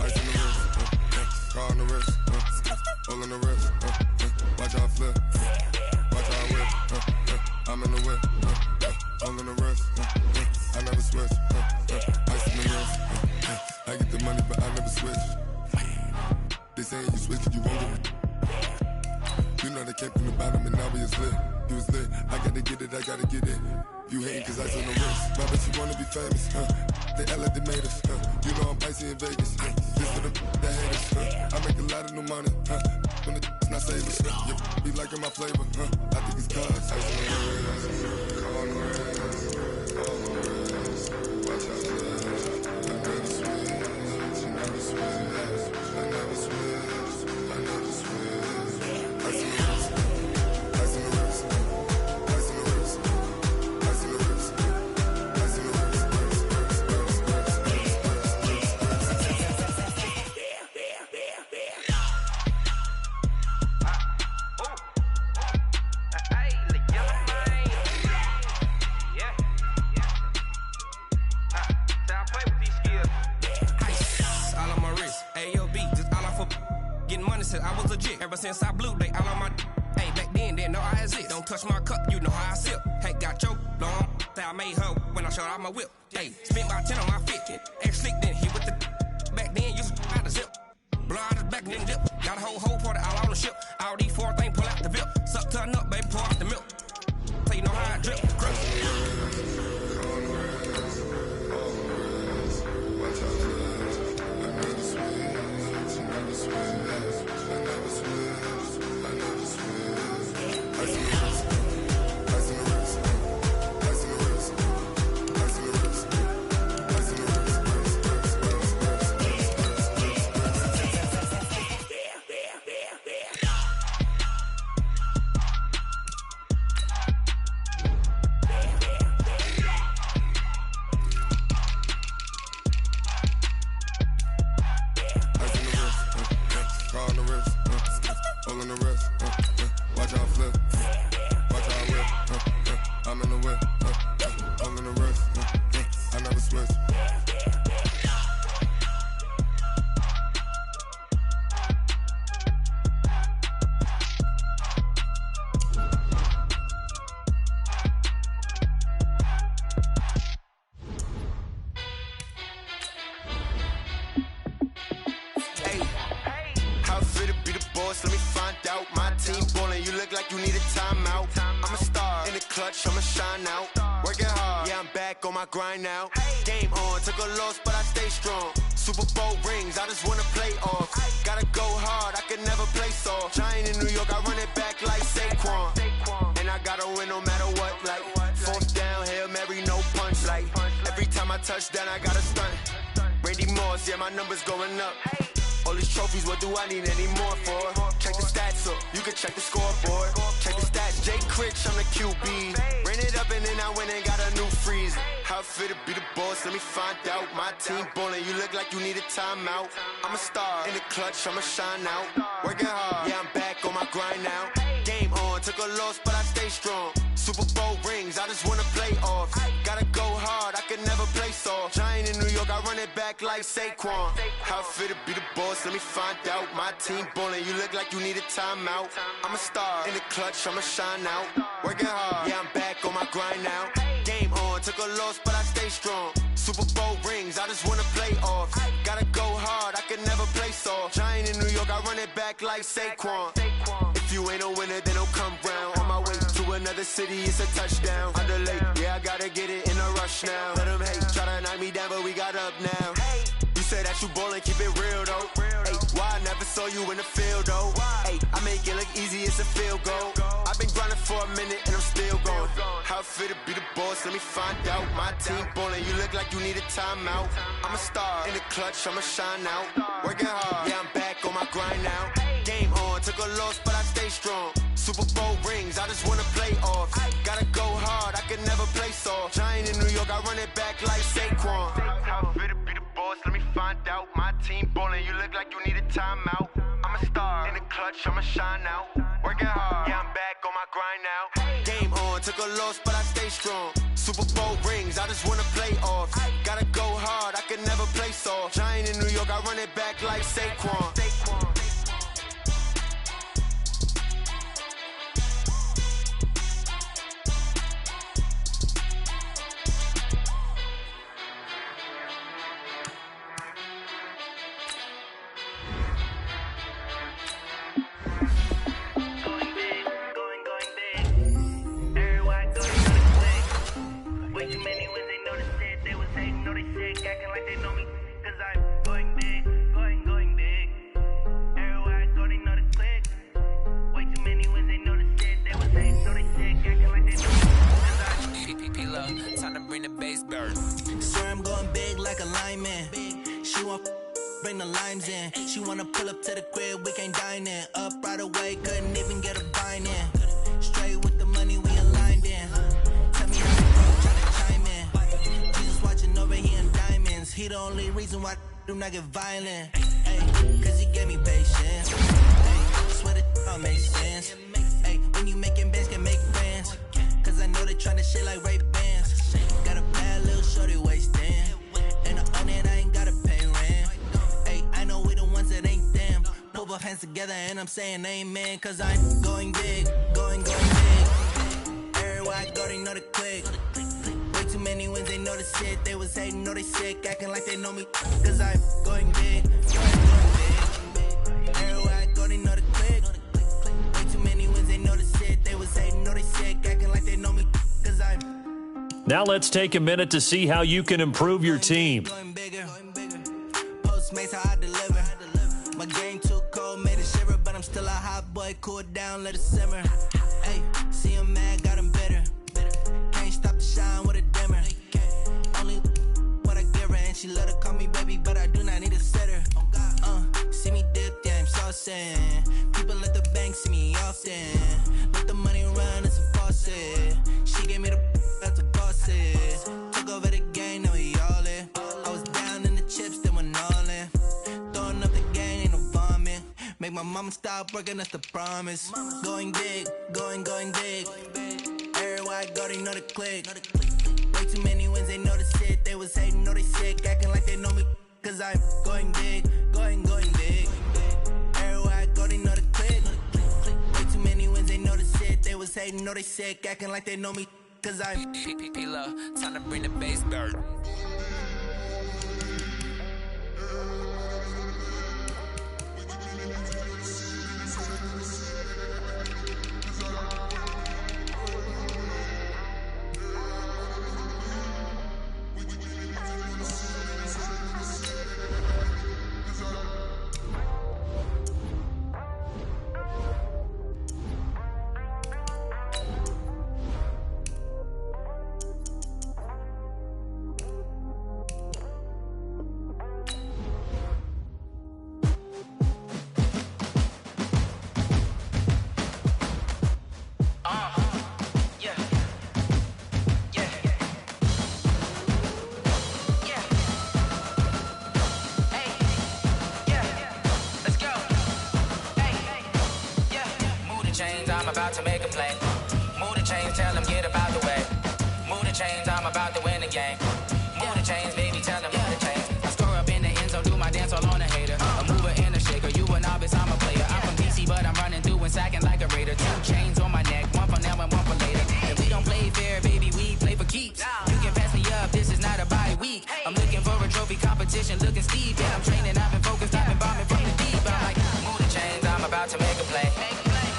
ice on the wrist, car on the wrist, hole in the wrist, watch how I flip, watch how I whip, I'm in the whip, hole in the wrist, I never switch, ice on the wrist, I get the money but I never switch. They saying you switch cause you won't get it. You know they came from the bottom and now we is lit. You was lit, I gotta get it, I gotta get it. You hating cause ice on the wrist. My bitch, you wanna be famous, They act like they made us, You know I'm icy in Vegas, This for the that hate us, I make a lot of new money, When the not save us, You be liking my flavor, I think it's cause ice on the wrist. ever since I blew, they all on my. Hey, back then, didn't know I exist. Don't touch my cup, you know how I sip. Hey, got your long. That I made her when I showed out my whip. Hey, spent my 10 on my 50. Ex-slick, then hit with the. Back then, used to out the zip. Blow out his back, then dip. Got a whole party all on the ship. All these 4 things, pull out the VIP. Suck, turn up, baby, pour out the milk. So you know how I drip. Grind now, game on, took a loss, but I stay strong. Super Bowl rings, I just wanna play off. Gotta go hard, I can never play soft. Giant in New York, I run it back like Saquon. And I gotta win no matter what, like 4th down, Hail Mary, no punch. Like every time I touch down, I gotta stunt. Randy Moss, yeah, my numbers going up. All these trophies, what do I need any more for? Check the stats up, you can check the scoreboard. Check the stats, Jay Critch, I'm the QB. Ran it up and then I went and got a new freeze. How fit to be the boss, let me find out. My team ballin', you look like you need a timeout. I'm a star, in the clutch, I'ma shine out. Working hard, yeah, I'm back on my grind now. Game on, took a loss, but I stay strong. Super Bowl rings, I just wanna play off. Gotta go hard, I can never play soft. Giant in New York, I run it back like Saquon. How fit to be the boss, let me find out. My team ballin', you look like you need a timeout. I'm a star, in the clutch, I'ma shine out. Working hard, yeah, I'm back on my grind now. Game on, took a loss, but I stay strong. Super Bowl rings, I just wanna play off. Gotta go hard, I can never play soft. Giant in New York, I run it back like Saquon. If you ain't a winner, then don't come round. On my way to another city, it's a touchdown. Under late, yeah, I gotta get it in a rush now. Let them hate, try to knock me down, but we got up now. You say that you ballin', keep it real though. Hey, why I never saw you in the field though? Hey, I make it look easy, it's a field goal. I've been grinding for a minute and I'm still going. How fit to be the boss, let me find out. My team ballin', you look like you need a timeout. I'm a star, in the clutch, I'ma shine out. Working hard, yeah, I'm back on my grind now. Game on, took a loss, but I stay strong. Super Bowl rings, I just wanna play off. Gotta go hard, I can never play soft. Giant in New York, I run it back like Saquon. How fit to be the boss, let me find out. My team ballin', you look like you need a timeout. I'm a star, in the clutch, I'ma shine out. Working hard, yeah, I'm back on my grind now. Game on, took a loss, but I stay strong. Super Bowl rings, I just wanna play off. Gotta go hard, I can never play soft. Giant in New York, I run it back like Saquon. Bring the limes in. She wanna pull up to the crib, we can't dine in. Up right away, couldn't even get a vine in. Straight with the money, we aligned in. Tell me how the bro try to chime in. Jesus watching over here in diamonds. He the only reason why do not get violent. Ay, cause he gave me patience. Ay, swear that all makes sense. Ay, when you making bands, can make friends. Cause I know they tryna shit like Ray Bans. Got a bad little shorty wasting. And on it, I ain't gotta pay rent. Ay, I know we the ones that ain't them. Put both hands together and I'm saying amen, cause I'm going big, going big. Everywhere I go, they know the click. Way too many wins, they know the shit. They was hating, know they sick, acting like they know me, cause I'm going big, going big. Everywhere I go, they know the click. Way too many wins, they know the shit. They was hating, know they sick, acting like they know me, cause I'm. Now let's take a minute to see how you can improve your team. Postmates, how I deliver. My game too cold, made it shiver, but I'm still a hot boy. Cool it down, let it simmer. Hey, see him mad, got him bitter. Can't stop the shine with a dimmer. Only what I give her, and she let her call me baby, but I do not need a sitter. See me dip, yeah, I'm saucing. People at the bank see me often. Let the money run, it's a faucet. She gave me the that's a boss it. Took over the game, now we all in. I was down in the chips, then went all in. Throwing up the game, ain't no vomit. Make my mama stop working, that's the promise. Going big, going big. Everywhere I go, they know the click. Way too many wins, they know the shit. They was hating, know they sick, acting like they know me, cause I'm going big, going big. Everywhere I go, they know the click. Way too many wins, they know the shit. They was hating, know they sick, acting like they know me, cause I'm P-P-P-Love, time to bring the bass bird. I'm about to make a play. Move the chains, tell them get about the way. Move the chains, I'm about to win the game. Move the chains, baby, tell them move the chains. I score up in the end zone, do my dance all on a hater. A mover and a shaker, you a novice, I'm a player. I'm from DC, but I'm running through and sacking like a raider. 2 chains on my neck, one for now and one for later. If we don't play fair, baby, we play for keeps. You can pass me up, this is not a bye week. I'm looking for a trophy competition, looking steep. Yeah, I'm training, I've been focused, I've been bombing from the deep. I'm like, move the chains, I'm about to make a play.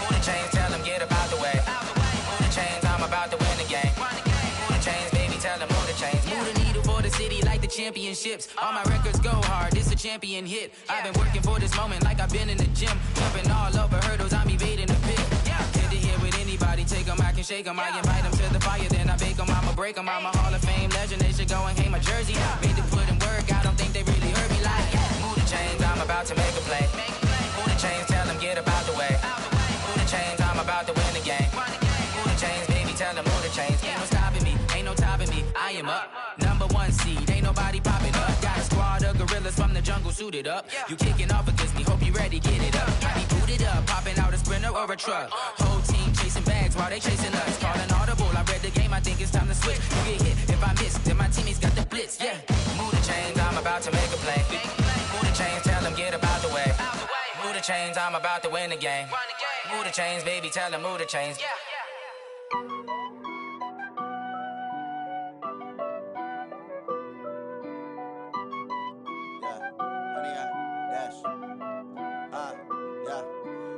Move the chains, tell them get about the way. Move the chains, I'm about to win the game. Move the chains, baby, tell them move the chains. Move the needle for the city like the championships. All my records go hard, this a champion hit. I've been working for this moment like I've been in the gym. Jumping all over hurdles, I'm evading the pit. Head to head with anybody, take them, I can shake them. I invite them to the fire, then I bake them, I'ma break them. I'm a Hall of Fame legend, they should go and hang my jersey. Made to put in work, I don't think they really heard me like. Move the chains, I'm about to make a play. Move the chains, tell them get about the way. Move the chains, I'm about to win the game. Move the chains, baby, tell them move the chains. Ain't no stopping me, ain't no topping me, I am up. Number 1 seed, ain't nobody popping up. Got a squad of gorillas from the jungle suited up. You kicking off against me, hope you ready, get it up. I be booted up, popping out a sprinter or a truck. Whole team chasing bags while they chasing us. Calling audible, I read the game, I think it's time to switch. You get hit, if I miss, then my teammates got the blitz, yeah. Move the chains, I'm about to make a play. Move the chains, tell them get about the way. Move the chains, I'm about to win the game. Move the chains, baby, tell them move the chains.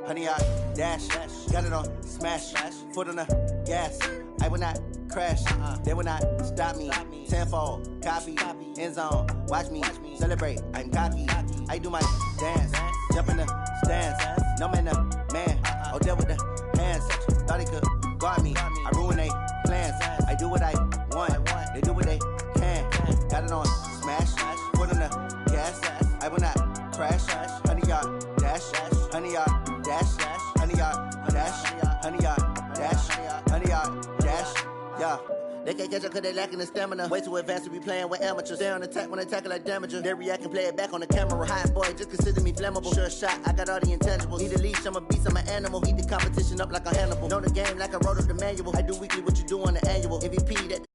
Honey, I dash, got it on smash, foot on the gas. I will not crash, they will not stop me. Tenfold, copy, end zone, watch me celebrate. I'm cocky, I do my dance, jump in the stands. No man, man, oh, deal with the hands. Thought he could guard me, I ruin they plans. I do what I want, they do what they can. Got it on smash, foot on the gas. I will not crash, honey, y'all dash, honey, y'all dash, honey, y'all dash, honey, y'all dash, honey, y'all dash, yeah. They can't catch up cause they lacking the stamina. Way too advanced to be playing with amateurs. Stay on attack when they tackle like damager. They react and play it back on the camera. Hot boy, just consider me flammable. Sure shot, I got all the intangibles. Need a leash, I'm a beast, I'm an animal. Heat the competition up like a Hannibal. Know the game like I wrote up the manual. I do weekly what you do on the annual. MVP that